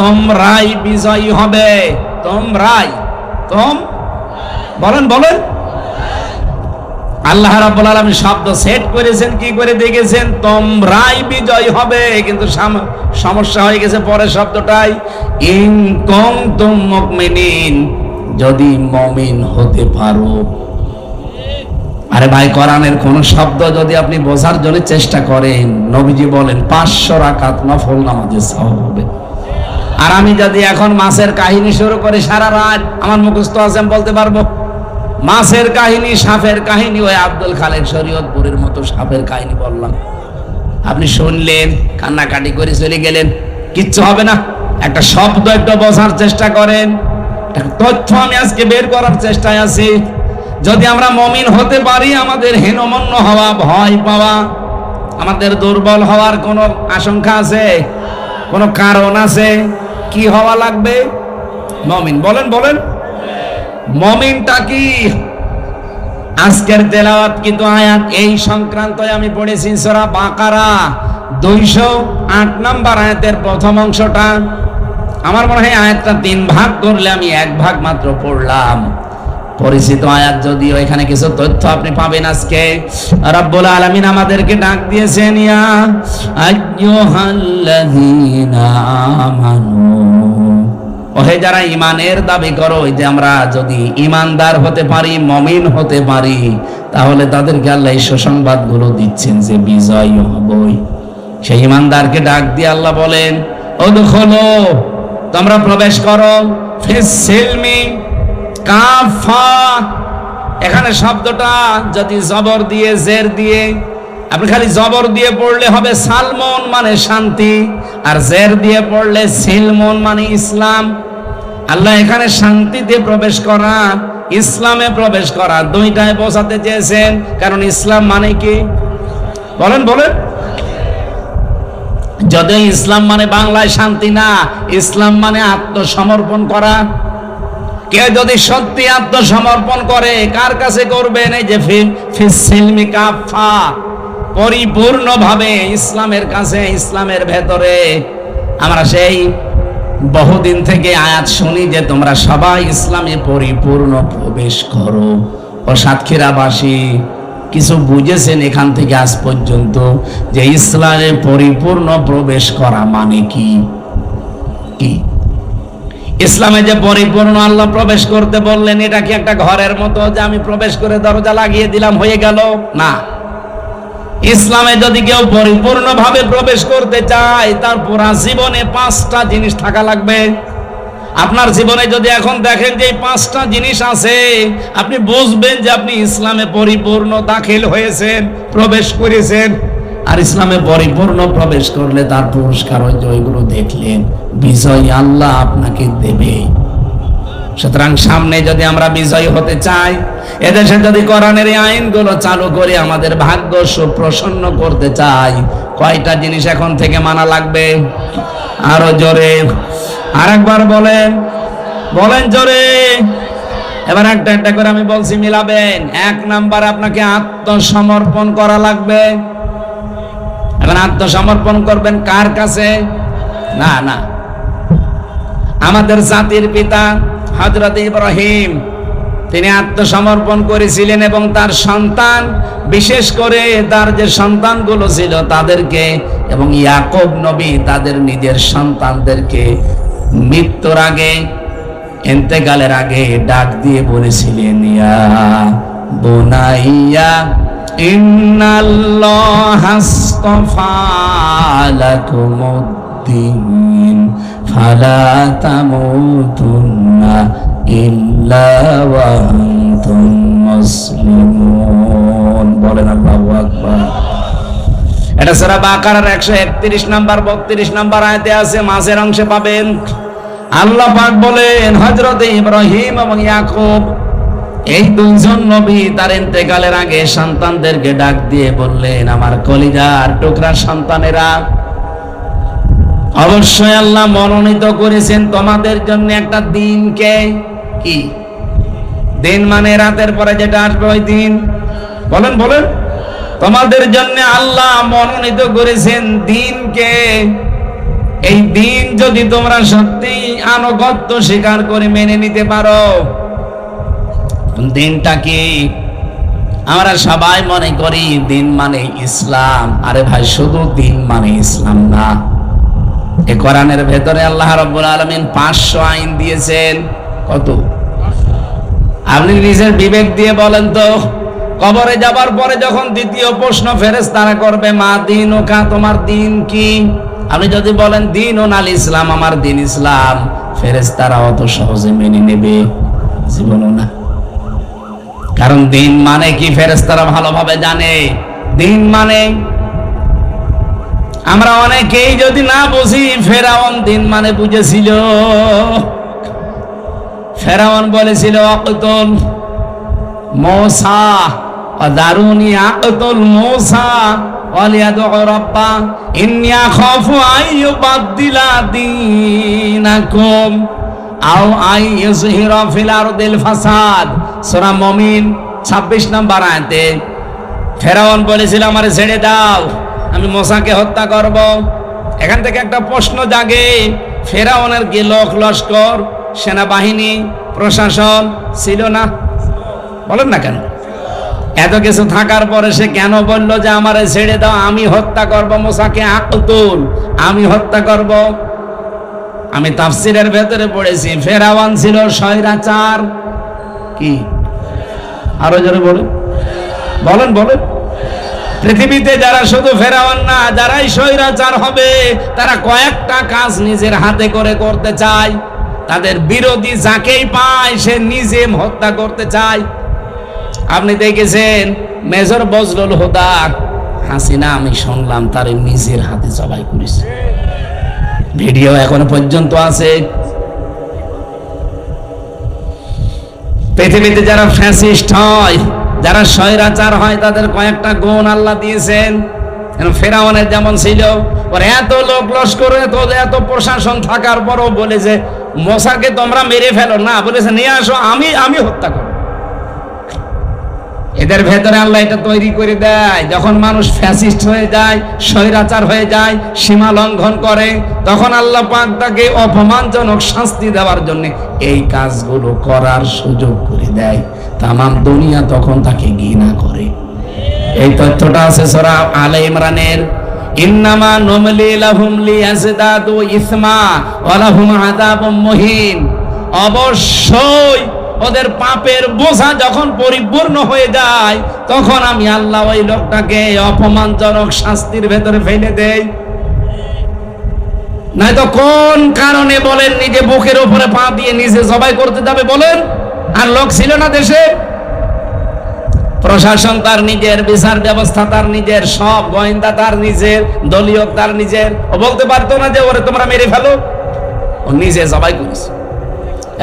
তোমরাই বিজয়ী হবে। তোমরাই, বলেন বলেন। আল্লাহ রাব্বুল আলামিন শব্দ সেট করেছেন কি করে দেখেছেন, তোমরাই বিজয় হবে, কিন্তু সমস্যা হয়ে গেছে পরের শব্দটাই, ইন কুনতুম মুমিনিন, যদি মুমিন হতে পারো। আরে ভাই, কোরআনের কোন শব্দ যদি আপনি বোঝার জন্য চেষ্টা করেন, নবীজি বলেন 500 রাকাত নফল নামাজের সওয়াব হবে। আর আমি যদি এখন মাছের কাহিনী শুরু করি সারা রাত, আমার মুখস্থ আছে, আমি বলতে পারবো। মাছের কাহিনী, সাপের কাহিনী, ওই আব্দুল খালেক শরীয়তপুরের মতো সাপের কাহিনী বললাম, আপনি শুনলেন, কান্নাকাটি করে চলে গেলেন, কিচ্ছু হবে না। একটা শব্দ একটু বোঝার চেষ্টা করেন, একটা তথ্য আমি আজকে বের করার চেষ্টায় আছি। যদি আমরা মুমিন হতে পারি, আমাদের হীনমন্য হওয়া, ভয় পাওয়া, আমাদের দুর্বল হওয়ার কোনো আশঙ্কা আছে, কোনো কারণ আছে? কি হওয়া লাগবে? মুমিন। বলেন বলেন, মুমিনটা কি? আজকের তেলাওয়াত কিন্তু আয়াত এই সংক্রান্ত আমি পড়েছি সূরা বাকারা 208 নম্বর আয়াতের প্রথম অংশটা। আমার মনে হয় আয়াতটা 3 ভাগ করলে আমি 1 ভাগ মাত্র পড়লাম। পরিচিত আয়াত, যদিও এখানে কিছু তথ্য আপনি পাবেন। আজকে রব্বুল আলামিন আমাদেরকে ডাক দিয়েছেন, ইয়া আইয়ুহাল্লাযীনা আমানু, ওহে যারা ঈমানের দাবি করো, ওই যে আমরা যদি ঈমানদার হতে পারি, মুমিন হতে পারি, তাহলে তাদেরকে আল্লাহ এই সুসংবাদগুলো দিচ্ছেন যে বিজয় হবই। সেই ঈমানদারকে ডাক দিয়ে আল্লাহ বলেন, উদখুলু, তোমরা প্রবেশ করো, ফিস সিলমি কাফা। এখানে শব্দটা যদি জবর দিয়ে, জের দিয়ে, আপনি খালি জবর দিয়ে পড়লে হবে সালমন মানে শান্তি, আর জের দিয়ে পড়লে সিলমন মানে ইসলাম। আল্লাহ এখানে শান্তিতে প্রবেশ করা, ইসলামে প্রবেশ করা, দুইটাই বোঝাতে চেয়েছেন। কারণ ইসলাম মানে কি? বলেন বলেন। যদি ইসলাম মানে বাংলায় শান্তি না, ইসলাম মানে আত্মসমর্পণ করা। কেউ যদি সত্যি আত্মসমর্পণ করে, কার কাছে করবেন? এই যে ফিস সিলমি কাফা, পরিপূর্ণভাবে ইসলামের কাছে, ইসলামের ভেতরে। আমরা সেই বহুদিন থেকে আয়াত শুনি যে তোমরা সবাই ইসলামে পরিপূর্ণ প্রবেশ করো। ও সাতক্ষীরাবাসী কিছু বুঝেছেন এখান থেকে আজ পর্যন্ত যে ইসলামে পরিপূর্ণ প্রবেশ করা মানে কি? কি ইসলামে যে পরিপূর্ণ আল্লাহ প্রবেশ করতে বললেন, এটা কি একটা ঘরের মতো যে আমি প্রবেশ করে দরজা লাগিয়ে দিলাম হয়ে গেল? না। ইসলামে যদি কেউ পরিপূর্ণভাবে প্রবেশ করতে চায়, তার পুরা জীবনে 5টা জিনিস থাকা লাগবে। আপনার জীবনে যদি এখন দেখেন যে এই 5টা জিনিস আছে, আপনি বুঝবেন যে আপনি ইসলামে পরিপূর্ণ দাখিল হয়েছেন, প্রবেশ করেছেন। আর ইসলামে পরিপূর্ণ প্রবেশ করলে তার পুরস্কার ওই যে ওইগুলো দেখলেন, বিজয় আল্লাহ আপনাকে দেবে। সুতরাং সামনে যদি আমরা বিজয়ী হতে চাই, এদেশে যদি কোরআনের এই আইনগুলো চালু করে আমাদের ভাগ্য সুপ্রসন্ন করতে চাই, কয়টা জিনিস এখন থেকে মানা লাগবে? আরো জোরে আরেকবার বলেন, বলেন জোরে। এবার একটা একটা করে আমি বলছি, মিলাবেন। 1 নাম্বার, আপনাকে আত্মসমর্পণ করা লাগবে। এখন আত্মসমর্পণ করবেন কার কাছে? না না, আমাদের জাতির পিতা হযরত ইব্রাহিম, তিনি আত্মসমর্পণ করেছিলেন এবং তার সন্তান, বিশেষ করে তার যে সন্তানগুলো ছিল তাদেরকে, এবং ইয়াকুব নবী তাদের নিজের সন্তানদেরকে মৃত্যুর আগে, ইন্তেকালের আগে ডাক দিয়ে বলেছিলেন, ইয়া বুনাইয়া ইন্নাল্লাহা আস্তাফা লাকুমুদ্দিন ফালা তামুতুন্না ইল্লা ওয়া আনতুম মুসলিমুন। বলেন আল্লাহু আকবার। এটা সূরা বাকারার 131 নাম্বার 32 নাম্বার আয়াতে আছে, মাঝের অংশে পাবেন। আল্লাহ পাক বলেন, হযরত ইব্রাহিম এবং ইয়াকুব, এই দুইজন নবী তার ইন্তেকালের আগে সন্তানদেরকে ডাক দিয়ে বললেন, আমার কলিজার টুকরা সন্তানেরা, অবশ্যই আল্লাহ মনোনীত করেছেন তোমাদের জন্য একটা দিনকে। কি দিন? মানে রাতের পরে যেটা আসবে ওই দিন। বলেন বলেন। তোমাদের জন্য আল্লাহ মনোনীত করেছেন দিনকে। এই দিন যদি তোমরা সত্যি আনুগত্য স্বীকার করে মেনে নিতে পারো, দিনটা কি? আমরা সবাই মনে করি দিন মানে ইসলাম। আরে ভাই, শুধু দিন মানে ইসলাম না। এই কোরআনের ভেতরে আল্লাহ রাব্বুল আলামিন 500 আইন দিয়েছেন। কত? আপনি নিজের বিবেক দিয়ে বলেন তো, কবরে যাবার পরে যখন দ্বিতীয় প্রশ্ন ফেরেশতারা করবে, মা দীনুকা, তোমার দিন কি? আপনি যদি বলেন দিন ও নাল ইসলাম, আমার দিন ইসলাম, ফেরেশতারা অত সহজে মেনে নেবে জীবনও না। কারণ দিন মানে কি ফেরেশতারা ভালোভাবে জানে। দিন মানে আমরা অনেকেই যদি না বুঝি, ফেরাউন দিন মানে বুঝেছিল। ফেরাউন বলেছিল আকতুল মূসা ওয়াদারুনি আকতুল মূসা ওয়ালিয়াদউ রাব্বা ইন্নী আখাফু আইয়ুবাদদিলা দীনাকুম আও আইয়ুযহিরা ফিল আরদিল ফাসাদ। সূরা মুমিন 26 নম্বর আয়াতে ফেরাউন বলেছিল, আমারে ছেড়ে দাও, আমি মূসাকে হত্যা করব। এখান থেকে একটা প্রশ্ন জাগে, ফেরাউনের কি লোক লস্কর, সেনাবাহিনী, প্রশাসন ছিল না? বলেন না কেন? এত কিছু থাকার পরে সে কেন বলল যে আমারে ছেড়ে দাও, আমি হত্যা করব মূসাকে, আকতুল, আমি হত্যা করব? আমি তাফসীরের ভেতরে পড়েছি, ফেরাউন ছিল স্বৈরাচার। কি? আরো জোরে বলেন, বলেন বলেন। পৃথিবীতে যারা শুধু ফেরাউন না, যারাই স্বৈরাচার হবে, তারা কয়েকটা কাজ নিজের হাতে করে করতে চায়। তাদের বিরোধী যাকেই পায় সে নিজে হত্যা করতে চায়। আপনি দেখেছেন মেজর বজলুল হুদা, হাসিনা আমি শুনলাম তার নিজের হাতে জবাই করেছে, ভিডিও এখনো পর্যন্ত আছে। পৃথিবীতে যারা ফ্যাসিস্ট হয়, যারা স্বৈরাচার হয়, তাদের কয়েকটা গুণ আল্লাহ দিয়েছেন। ফেরাউনের যেমন ছিল, ওর এত লোক লস্কর, এত প্রশাসন থাকার পরও বলে যে মূসাকে তোমরা মেরে ফেলো না, বলেছে নিয়ে আসো, আমি হত্যা করব। এদের ভেতরে আল্লাহ এটা তৈরি করে দেয়। যখন মানুষ ফ্যাসিস্ট হয়ে যায়, স্বৈরাচার হয়ে যায়, সীমা লঙ্ঘন করে, তখন আল্লাহ পাক তাকে অপমানজনক শাস্তি দেওয়ার জন্য এই কাজগুলো করার সুযোগ করে দেয়। তামাম দুনিয়া তখন তাকে ঘৃণা করে। এই তথ্যটা আছে সূরা আলে ইমরানের, ইন্নামা নুমলি লাহুম লিয়াজদাদু ইসমা ওয়া লাহুম আযাবুম মুহিন। অবশ্যই ওদের পাপের বোঝা যখন পরিপূর্ণ হয়ে যায়, তখন আমি আল্লাহ ওই লোকটাকে অপমানজনক শাস্তির ভেতরে ফেলে দেই। নয়তো কোন কারণে বলেন নিজে বুকের উপরে পা দিয়ে নিজে জবাই করতে যাবে বলেন? আর লোক ছিল না দেশে? প্রশাসন তার নিজের, বিচার ব্যবস্থা তার নিজের, সব গোয়েন্দা তার নিজের, দলীয় তার নিজের। ও বলতে পারতো না যে ওরে তোমরা মেরে ফেলো? ও নিজে জবাই করেছে।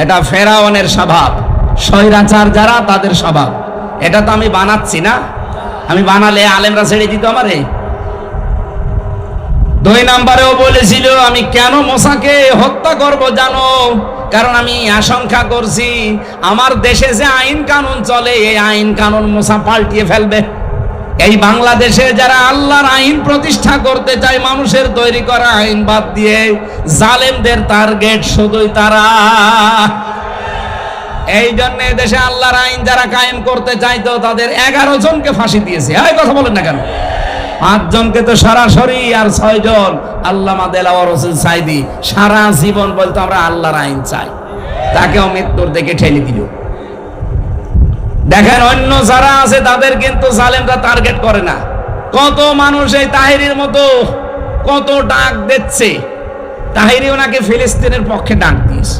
এটা ফেরাউনের স্বভাব, স্বৈরাচার যারা তাদের স্বভাব। এটা তো আমি বানাচ্ছি না, আমি বানালে আলেমরা ছেড়ে দিত আমারে। 2 নম্বরেও বলেছিল আমি কেন মূসাকে হত্যা করব জানো? কারণ আমি আশঙ্কা করছি আমার দেশে যে আইন কানুন চলে, এই আইন কানুন মূসা পাল্টিয়ে ফেলবে। এই বাংলাদেশে যারা আল্লাহর আইন প্রতিষ্ঠা করতে চায়, মানুষের তৈরি করা আইন বাদ দিয়ে, জালেমদের টার্গেট শুধুই তারা। এই জন্য দেশে আল্লাহর আইন যারা কায়েম করতে চাইতো, তাদের 11 জনকে ফাঁসি দিয়েছে। এই কথা বলেন না কেন? 5 জনকে তো সরাসরি, আর 6 জন আল্লামা দেলাওয়ার হোসেন সাইদি সারা জীবন বলতো আমরা আল্লাহর আইন চাই, তাকেও মৃত্যুর দিকে ঠেলে দিল। দেখেন অন্য যারা আছে তাদের কিন্তু জালেমরা টার্গেট করে না। কত মানুষ এই তাহিরির মতো কত ডাক দিচ্ছে, তাহিরি ওনাকে ফিলিস্তিনের পক্ষে ডাক দিয়েছে।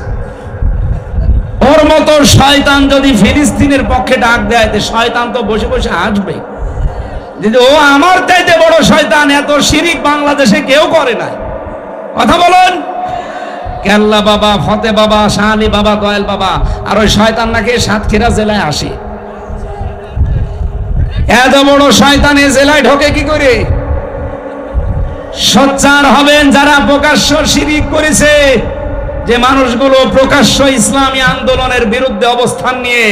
ওর মতো শয়তান যদি ফিলিস্তিনের পক্ষে ডাক দেয়, শয়তান তো বসে বসে আসবে যে ও আমার চাইতে বড় শয়তান, এত শিরিক বাংলাদেশে কেউ করে না। কথা বলুন। কেল্লা বাবা, ফতে বাবা, শাহ আলী বাবা, দয়াল বাবা, আর ওই শয়তান নাকি সাতক্ষীরা জেলায় আসে। এত বড় শয়তান এই জেলায় ঢোকে কি করে? সোচ্চার হবেন যারা প্রকাশ্য শিরিক করেছে, যে মানুষগুলো প্রকাশ্য ইসলামী আন্দোলনের বিরুদ্ধে অবস্থান নিয়ে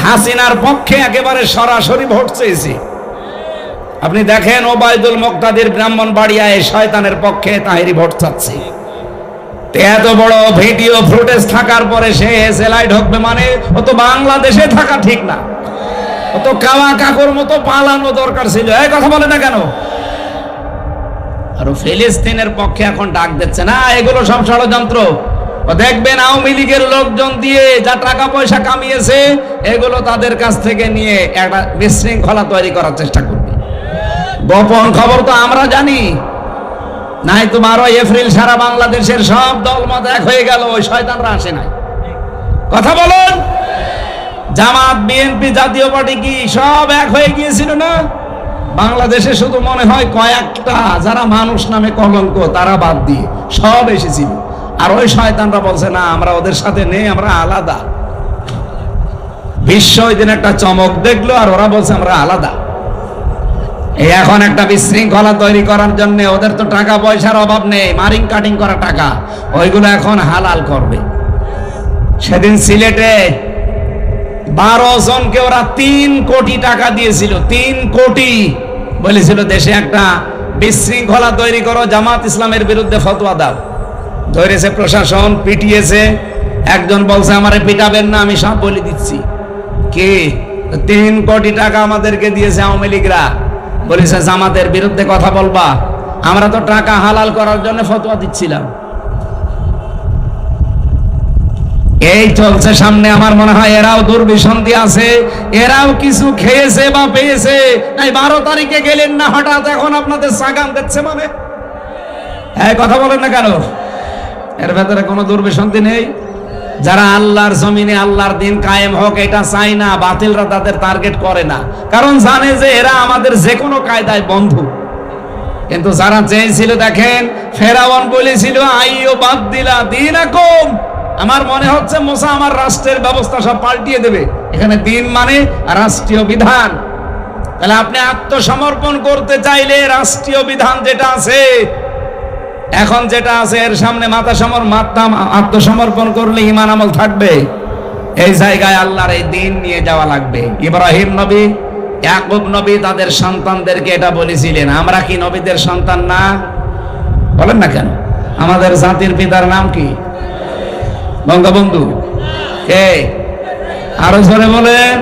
হাসিনার পক্ষে একেবারে সরাসরি ভোট চেয়েছে। আপনি দেখেন ওবায়দুল মুক্তাদির ব্রাহ্মণবাড়িয়ায় শয়তানের পক্ষে তাহিরি ভোট চাচ্ছে। এত বড় ভিডিও ফুটেজ থাকার পরে সে জেলায় ঢুকবে মানে ও তো বাংলাদেশে থাকা ঠিক না, ও অত কাওয়া কাকর মতো পালানো দরকার ছিল। এই কথা বলে না কেন? আর ফিলিস্তিনের পক্ষে এখন ডাক দিচ্ছে না, এগুলো সব ষড়যন্ত্র। দেখবেন আওয়ামী লীগের লোকজন দিয়ে যা টাকা পয়সা কামিয়েছে এগুলো তাদের কাছ থেকে নিয়ে একটা বিশৃঙ্খলা তৈরি করার চেষ্টা করবে। গোপন খবর তো আমরা জানি, নাই তো 12 এপ্রিল সারা বাংলাদেশের সব দলমত এক হয়ে গেল, ওই শয়তানরা আসে নাই। কথা বলুন, জামাত বিএনপি জাতীয় পার্টি কি সব এক হয়ে গিয়েছিল না? বাংলাদেশে শুধু মনে হয় কয়েকটা যারা মানুষ নামে কলঙ্ক তারা বাদ দিয়ে সব এসেছিল। আর ওই শয়তানরা বলছে না আমরা ওদের সাথে নেই, আমরা আলাদা। বিশ্ব ওই দিন একটা চমক দেখলো আর ওরা বলছে আমরা আলাদা। এই এখন একটা বিশৃঙ্খলা তৈরি করার জন্য ওদের তো টাকা পয়সার অভাব নেই, মারিং কাটিং করা টাকা, ওইগুলো এখন হালাল করবে। সেদিন সিলেটে 12 জনকে ওরা 3 কোটি টাকা দিয়েছিল, 3 কোটি। বলেছিল দেশে একটা বিশৃঙ্খলা তৈরি করো, জামাত ইসলামের বিরুদ্ধে ফতোয়া দাও। ধরেছে প্রশাসন, পিটিয়েছে। একজন বলছে আমারে পিটাবেন না, আমি সব বলে দিচ্ছি। কি 3 কোটি টাকা আমাদেরকে দিয়েছে আওয়ামী লীগরা, বলেছে জামাতের বিরুদ্ধে কথা বলবা। আমরা তো টাকা হালাল করার জন্য ফতোয়া দিচ্ছিলাম। এই চলছে সামনে। আমার মনে হয় এরাও দুর্বিসন্ধি আছে, এরাও কিছু খেয়েছে বা পেয়েছে। এই 12 তারিখে গেলেন না হঠাৎ এখন আপনাদের সাগাম দিচ্ছে মানে? এই কথা বলেন না কেন? এর ভেতরে কোনো দুর্বিসন্ধি নেই? যারা আল্লাহর জমিনে আল্লাহর দিন কায়েম হোক এটা চায় না, বাতিলরা তাদের টার্গেট করে না, কারণ জানে যে এরা আমাদের যে কোনো কায়দায় বন্ধু। কিন্তু যারা চেয়েছিল, দেখেন ফেরাউন বলেছিল আইয়ো বাদ দিলা দীনাকুম, আমার মনে হচ্ছে মুসা আমার রাষ্ট্রের ব্যবস্থা সব পাল্টিয়ে দেবে। এখানে দিন মানে রাষ্ট্রীয় বিধান। তাহলে আপনি আত্মসমর্পণ করতে চাইলে রাষ্ট্রীয় বিধান যেটা আছে এখন, যেটা আছে এর সামনে আত্মসমর্পণ করলে ঈমান আমল থাকবে। এই জায়গায় আল্লাহর এই দিন নিয়ে যাওয়া লাগবে। ইব্রাহিম নবী, ইয়াকুব নবী তাদের সন্তানদেরকে এটা বলেছিলেন। আমরা কি নবীদের সন্তান না? বলেন না কেন? আমাদের জাতির পিতার নাম কি? বঙ্গবন্ধু। কে? আরো জোরে বলেন।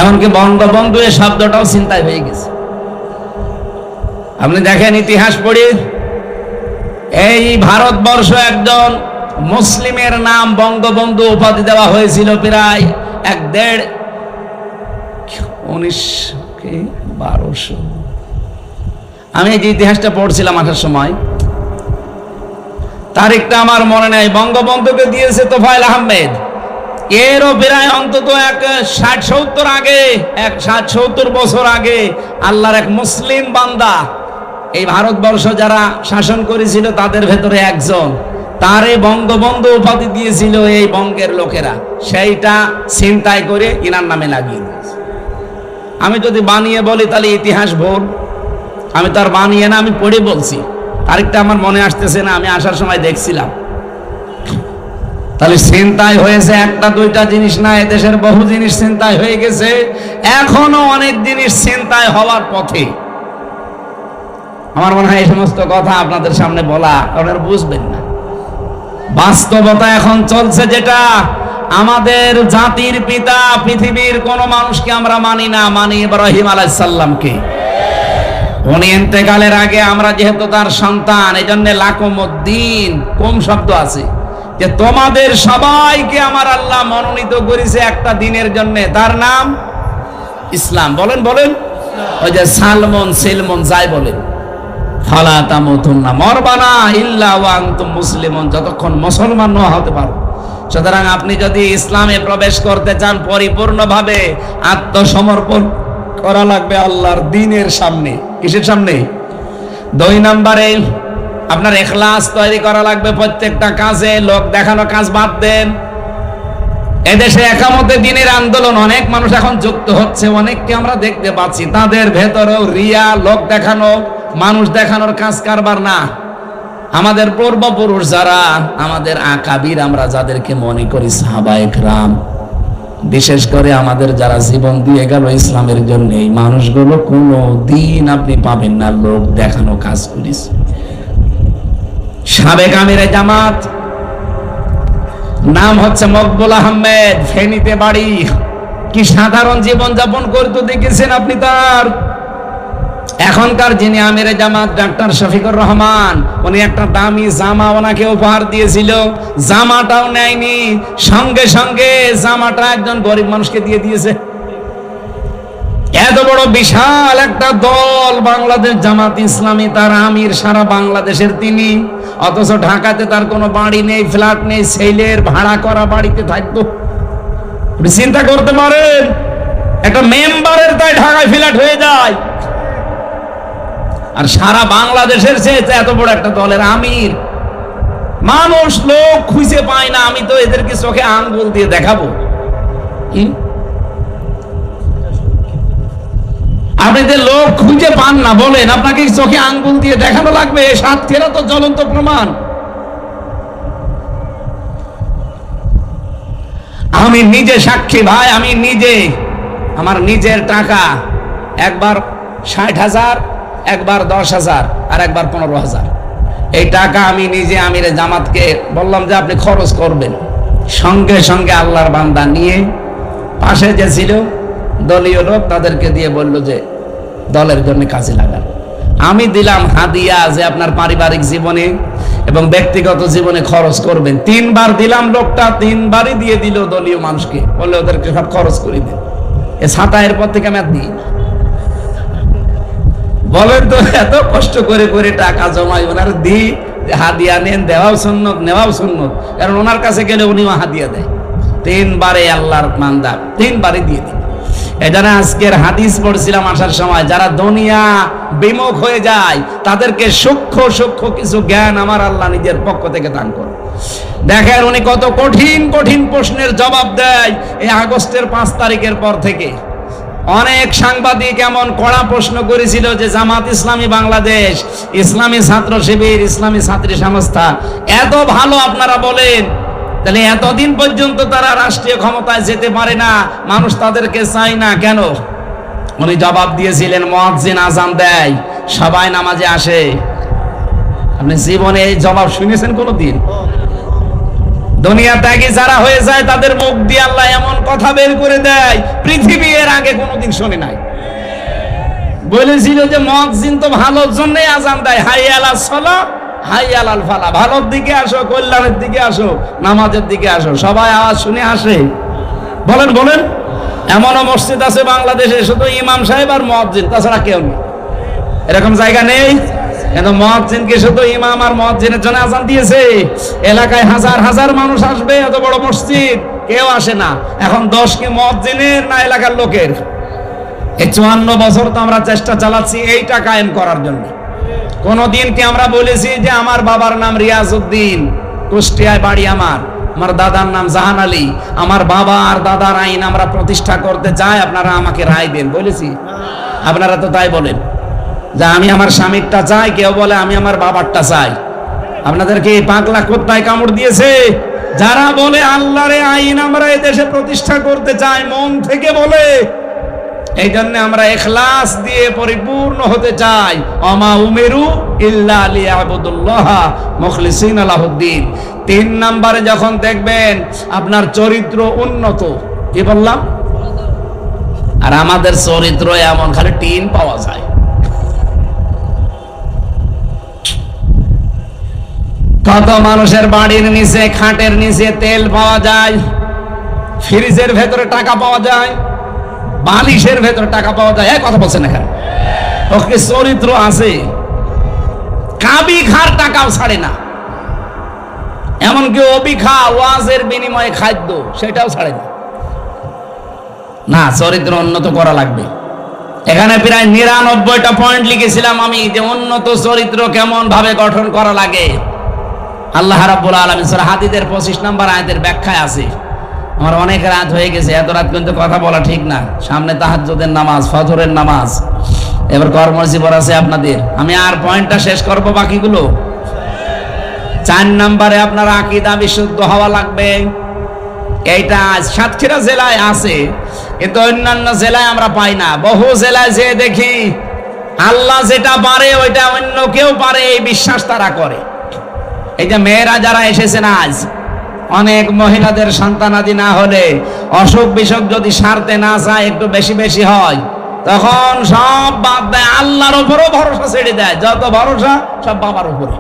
এমনকি বঙ্গবন্ধু এই শব্দটাও চিন্তায় হয়ে গেছে। আপনি দেখেন ইতিহাস পড়ি, এই ভারতবর্ষ একজন মুসলিমের নাম বঙ্গবন্ধু উপাধি দেওয়া হয়েছিল প্রায় 1200। আমি এই যে ইতিহাসটা পড়ছিলাম আসার সময়, তারিখটা আমার মনে নাই। বঙ্গবন্ধুকে দিয়েছে তোফায়েল আহমেদ। এরও প্রায় অন্তত 60-70 বছর আগে আল্লাহর এক মুসলিম বান্দা এই ভারতবর্ষ যারা শাসন করেছিল তাদের ভেতরে একজন, তারে বঙ্গবন্ধু উপাধি দিয়েছিল এই বঙ্গের লোকেরা। সেইটা ছিনতাই করে ইনার নামে লাগিয়ে দিয়েছে। আমি যদি বানিয়ে বলি তাহলে ইতিহাস ভুল। আমি তো আর বানিয়ে না, আমি পড়ে বলছি। তারিখটা আমার মনে আসতেছে না, আমি আসার সময় দেখছিলাম। তাহলে ছিনতাই হয়েছে একটা দুইটা জিনিস না, এদেশের বহু জিনিস ছিনতাই হয়ে গেছে। এখনো অনেক জিনিস ছিনতাই হওয়ার পথে। আমার মনে হয় এই সমস্ত কথা আপনাদের সামনে বলা আপনারা বুঝবেন না। বাস্তবতা এখন চলছে যেটা, আমাদের জাতির পিতা পৃথিবীর কোন মানুষকে আমরা মানি না, মানি ইব্রাহিম আলাইহিস সালামকে। উনি ইন্তেকালের আগে আমরা যেহেতু তার সন্তান, এই জন্য লাকুমুদ্দিন কম শব্দ আছে, যে তোমাদের সবাইকে আমার আল্লাহ মনোনীত করেছে একটা দিনের জন্য, তার নাম ইসলাম। বলেন বলেন, ওই যে সালমন সেলমন যাই বলেন, ফালা তামুতুন্না, মরবানা ইল্লা ওয়া আনতুম মুসলিমুন, যতক্ষণ মুসলমান না হতে পারো। সুতরাং আপনি যদি ইসলামে প্রবেশ করতে চান পরিপূর্ণভাবে আত্মসমর্পণ করা লাগবে আল্লাহর দ্বীনের সামনে। কিসের সামনে? 2 নম্বরে আপনার ইখলাস তৈরি করা লাগবে প্রত্যেকটা কাজে। লোক দেখানো কাজ বাদ দেন। এদেশে একামতে দ্বীনের আন্দোলন অনেক মানুষ এখন যুক্ত হচ্ছে, অনেককে আমরা দেখতে পাচ্ছি। তাদের ভেতরেও রিয়া, লোক দেখানো, মানুষ দেখানোর কাজ কারবার না। আমাদের পূর্বপুরুষ যারা, আমাদের আকাবির আমরা যাদেরকে মনে করি সাহাবায়ে কেরাম, বিশেষ করে আমাদের যারা জীবন দিয়ে গেল ইসলামের জন্য, এই মানুষগুলো কোনো দিন আপনি পাবেন না লোক দেখানো কাজ করিস। সাবেক আমিরে জামাত নাম হচ্ছে মকবুল আহমেদ, ফেনীতে বাড়ি। কি সাধারণ জীবন যাপন করতে দেখেছেন আপনি তার। এখনকার যিনি আমিরে জামাত ডাক্তার শফিকুর রহমান, উনি একটা দামি জামা ওনাকে উপহার দিয়েছিল, জামাটাও নেয়নি, সঙ্গে সঙ্গে জামাটা একজন গরিব মানুষকে দিয়ে দিয়েছে। এত বড় বিশাল একটা দল বাংলাদেশ জামাত ইসলামী, তার আমির সারা বাংলাদেশের তিনি, অথচ ঢাকাতে তার কোনো বাড়ি নেই, ফ্ল্যাট নেই, ছেলের ভাড়া করা বাড়িতে থাকতো। চিন্তা করতে পারেন, একটা মেম্বারের তাই ঢাকায় ফ্ল্যাট হয়ে যায়, আর সারা বাংলাদেশের চেয়ে এত বড় একটা দলের আমির। মানুষ লোক খুঁজে পায় না, আমি তো এদেরকে চোখে আঙ্গুল দিয়ে দেখাবো। আপনি যে লোক খুঁজে পান না বলেন, আপনাকে চোখে আঙ্গুল দিয়ে দেখানো লাগবে? সাতক্ষীরা তো জ্বলন্ত প্রমাণ। আমি নিজে সাক্ষী ভাই, আমি নিজে আমার নিজের টাকা একবার 60,000, একবার 10,000, আর একবার 15,000, এই টাকা আমি নিজে আমিরে জামাতকে বললাম যে আপনি খরচ করবেন। সঙ্গে সঙ্গে আল্লাহর বান্দা নিয়ে পাশে যে ছিল দলীয় লোক, তাদেরকে দিয়ে বলল যে দলের জন্য কাজে লাগান। আমি দিলাম হাদিয়া যে আপনার পারিবারিক জীবনে এবং ব্যক্তিগত জীবনে খরচ করবেন। 3 বার দিলাম, লোকটা 3 বারই দিয়ে দিল দলীয় মানুষকে, বললে ওদেরকে সব খরচ করে দেন। এ ছাতা এরপর থেকে আমি আর দিই না। বলেন তো, এত কষ্ট করে করে টাকা জমাই ওনার দিই, হাদিয়া নেন, দেওয়াও সুন্নত, নেওয়াও সুন্নত, কারণ ওনার কাছে গেলে উনিও হাদিয়া দেয়। 3 বারে আল্লাহর মান্দা 3 বারে দিয়ে দিই। এজন্য আজকের হাদিস পড়ছিলাম আসার সময়, যারা দুনিয়া বিমুখ হয়ে যায় তাদেরকে সূক্ষ্ম সূক্ষ্ম কিছু জ্ঞান আমার আল্লাহ নিজের পক্ষ থেকে দান করে। দেখেন উনি কত কঠিন কঠিন প্রশ্নের জবাব দেয়। এই আগস্টের 5 তারিখের পর থেকে অনেক সাংবাদিক এমন কড়া প্রশ্ন করেছিল যে জামাত ইসলামী বাংলাদেশ, ইসলামী ছাত্র শিবির, ইসলামী ছাত্রী সংস্থা এত ভালো আপনারা বলেন, তাহলে এতদিন পর্যন্ত তারা রাষ্ট্রীয় ক্ষমতায় যেতে পারে না, মানুষ তাদেরকে চায় না কেন? উনি জবাব দিয়েছিলেন, মুয়াজ্জিন আযান দেয়, সবাই নামাজে আসে। আপনি জীবনে এই জবাব শুনেছেন কোনোদিন? দুনিয়া ত্যাগী যারা হয়ে যায় তাদের মুখ দিয়ে আল্লাহ এমন কথা বের করে দেয় পৃথিবী এর আগে কোনোদিন শুনে নাই। বলেছিল যে মুয়াজ্জিন তো ভালোর জন্যই আযান দেয়, হাইয়া আলাস সালাহ, হাইয়া আলাল ফালাহ, ভালোর দিকে আসো, কল্যাণের দিকে আসো, নামাজের দিকে আসো। সবাই আওয়াজ শুনে আসে। বলেন বলেন, এমনও মসজিদ আছে বাংলাদেশে শুধু ইমাম সাহেব আর মুয়াজ্জিন, তাছাড়া কেউ নেই। এরকম জায়গা নেই? কিন্তু মুয়াজ্জিনকে শুধু ইমাম আর মুয়াজ্জিনের জন্য আযান দিয়েছে। এলাকায় হাজার হাজার মানুষ আসবে, এত বড় মসজিদ, কেউ আসে না। এখন দোষ কি মুয়াজ্জিনের না এলাকার লোকের? এই 54 বছর তো আমরা চেষ্টা চালাচ্ছি এইটা কায়েম করার জন্য। কোনদিন কি আমরা বলেছি যে আমার বাবার নাম রিয়াজউদ্দিন, কুষ্টিয়ায় বাড়ি আমার দাদার নাম জাহান আলী, আমার বাবা আর দাদার আইন আমরা প্রতিষ্ঠা করতে চাই, আপনারা আমাকে রায় দেন? বলেছি? আপনারা তো তাই বলেন যে আমি আমার স্বামীরটা চাই, কেউ বলে আমি আমার বাবারটা চাই। আপনাদেরকে এই পাগলা কুত্তায় কামড় দিয়েছে? যারা বলে আল্লাহর আইন আমরা এই দেশে প্রতিষ্ঠা করতে চাই, মন থেকে বলে, এই জন্য আমরা ইখলাস দিয়ে পরিপূর্ণ হতে চাই। ওমা উমিরু ইল্লা লিয়াবুদুল্লাহ মুখলিসিনা লাহুদ্দিন। 3 নম্বরে যখন দেখবেন আপনার চরিত্র উন্নত, কি বললাম? আর আমাদের চরিত্র এমন, খালি টিন পাওয়া যায়। কত মানুষের বাড়ির নিচে, খাটের নিচে তেল পাওয়া যায়, ফ্রিজের ভেতরে টাকা পাওয়া যায়, বালিশের ভেতরে টাকা পাওয়া যায়। কথা বলছেন এখানে? ওকে চরিত্র আছে। কাবি খার টাকাও ছাড়ে না, এমনকি অবিখা ওয়াজের বিনিময়ে খাদ্য সেটাও ছাড়ে না। না, চরিত্র উন্নত করা লাগবে। এখানে প্রায় 99টা পয়েন্ট লিখেছিলাম আমি, যে উন্নত চরিত্র কেমন ভাবে গঠন করা লাগে। আল্লাহ রাব্বুল আলামিন সূরা হাদীদের 25 নম্বর আয়াতের ব্যাখ্যায় আছে। আমার অনেক রাত হয়ে গেছে, এত রাত কিন্তু কথা বলা ঠিক না। সামনে তাহাজ্জুদের নামাজ, ফজরের নামাজ, এবার কর্মজীবন আছে আপনাদের। আমি আর পয়েন্টটা শেষ করব, বাকিগুলো 4 নম্বরে আপনার আকীদা বিশুদ্ধ হওয়া লাগবে। এইটা সাতক্ষীরা জেলায় আছে, কিন্তু অন্যান্য জেলায় আমরা পাই না। বহু জেলায় যে দেখি আল্লাহ যেটা পারে ওইটা অন্য কেউ পারে, এই বিশ্বাস তারা করে। এই যে মেয়েরা যারা এসেছেন আজ, অনেক মহিলাদের সন্তানাদি না হলে, অসুখ বিসুখ যদি সারতে না চায়, একটু বেশি বেশি হয়, তখন সব বাদ দেয়, আল্লাহর উপরও ভরসা ছেড়ে দেয়। যত ভরসা সব বাবার উপরে,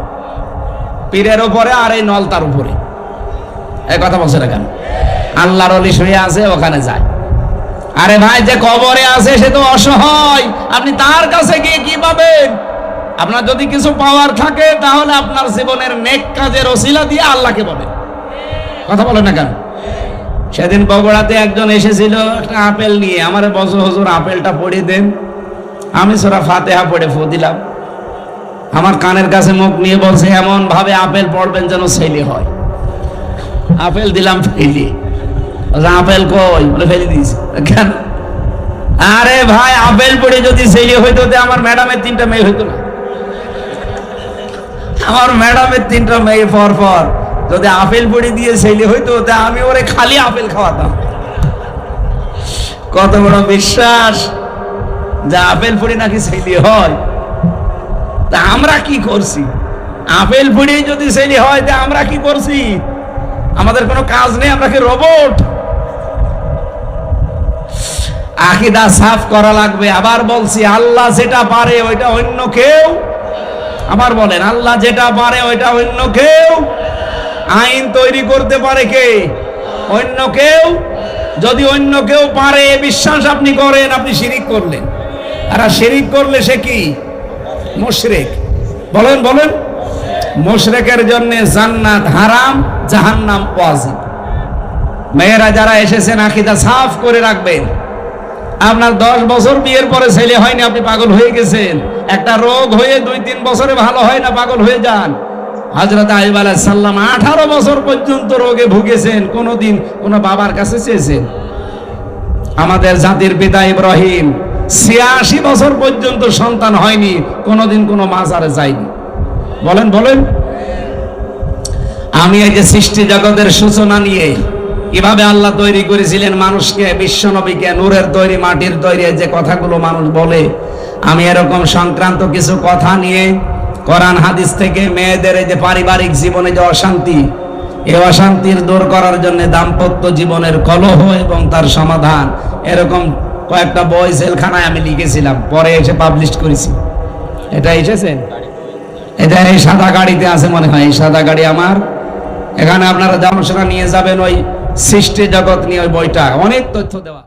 পীরের উপরে, আর এই নলতার উপরে। এই কথা বলছে না কেন? আল্লাহর ওলি শুয়ে আছে, ওখানে যায়। আরে ভাই, যে কবরে আছে সে তো অসহায়, আপনি তার কাছে গিয়ে কি পাবেন? আপনার যদি কিছু পাওয়ার থাকে, তাহলে আপনার জীবনের নেক কাজের ওসিলা দিয়ে আল্লাহকে বলেন। কথা বলেন না কেন? সেদিন বগুড়াতে একজন এসেছিল একটা আপেল নিয়ে, আমার বলছে, হুজুর আপেলটা পড়ে দেন। আমি সূরা ফাতিহা পড়ে ফু দিলাম। আমার কানের কাছে মুখ নিয়ে বলছে, এমন ভাবে আপেল পড়বেন যেন ছেলে হয়। আপেল দিলাম, ফেলি। আপেল কই? বলে ফেলে দিয়েছি। কেন? আরে ভাই, আপেল পড়ে যদি ছেলে হইতো, আমার ম্যাডামের 3টা মেয়ে হইতো না? আমার ম্যাডামের 3টা মেয়ে পর পর যদি আপেল পড়ে দিয়ে ছেলে হইতো, আমি ওরে খালি আপেল খাওয়াতাম। কত বড় বিশ্বাস যে আপেল পড়ে নাকি ছেলে হয়। তা আমরা কি করছি? আপেল পড়ে যদি ছেলে হয়, তা আমরা কি করছি? আমাদের কোনো কাজ নেই, আমরা কি রোবট? আকীদা সাফ করা লাগবে। আবার বলছি, আল্লাহ যেটা পারে ওইটা অন্য কেউ, আবার বলেন, আল্লাহ যেটা পারে ওইটা অন্য কেউ। আইন তৈরি করতে পারে কে? অন্য কেউ। যদি অন্য কেউ পারে বিশ্বাস আপনি করেন, আপনি শিরিক করলেন। আর শিরিক করলে সে কি? মুশরিক। বলেন বলেন। মুশরিকের জন্য জান্নাত হারাম, জাহান্নাম ওয়াজিব। মেয়েরা যারা এসেছেন, আকীদা সাফ করে রাখবেন। আপনার 10 বছর বিয়ের পরে ছেলে হয়নি, আপনি পাগল হয়ে গেছেন। একটা রোগ হয়ে 2-3 বছরে ভালো হয় না, পাগল হয়ে যান। হযরত আইয়ুব আলাইহিস সালাম 18 বছর পর্যন্ত রোগে ভুগেছেন, কোনদিন কোন বাবার কাছে চেয়েছেন? আমাদের জাতির পিতা ইব্রাহিম 86 বছর পর্যন্ত সন্তান হয়নি, কোনদিন কোন মাজারে যায়নি। বলেন বলেন। আমি এই যে সৃষ্টি জগতের সূচনা নিয়ে কিভাবে আল্লাহ তৈরি করেছিলেন মানুষকে, বিশ্বনবীকে, নূরের তৈরি, মাটির তৈরি, যে কথাগুলো মানুষ বলে, আমি এরকম সংক্রান্ত কিছু কথা নিয়ে কোরআন হাদিস থেকে মেয়েদের এই যে পারিবারিক জীবনে যে অশান্তি, এই অশান্তির দূর করার জন্য দাম্পত্য জীবনের কলহ এবং তার সমাধান, এরকম কয়েকটা বই জেলখানায় আমি লিখেছিলাম, পরে এসে পাবলিশ করেছি। এটা এসেছেন? এটা এই সাদা গাড়িতে আছে মনে হয়, এই সাদা গাড়ি আমার। এখানে আপনারা জামসরা নিয়ে যাবেন, ওই সৃষ্টি জগৎ নিয়ে ওই বইটা, অনেক তথ্য দেওয়া।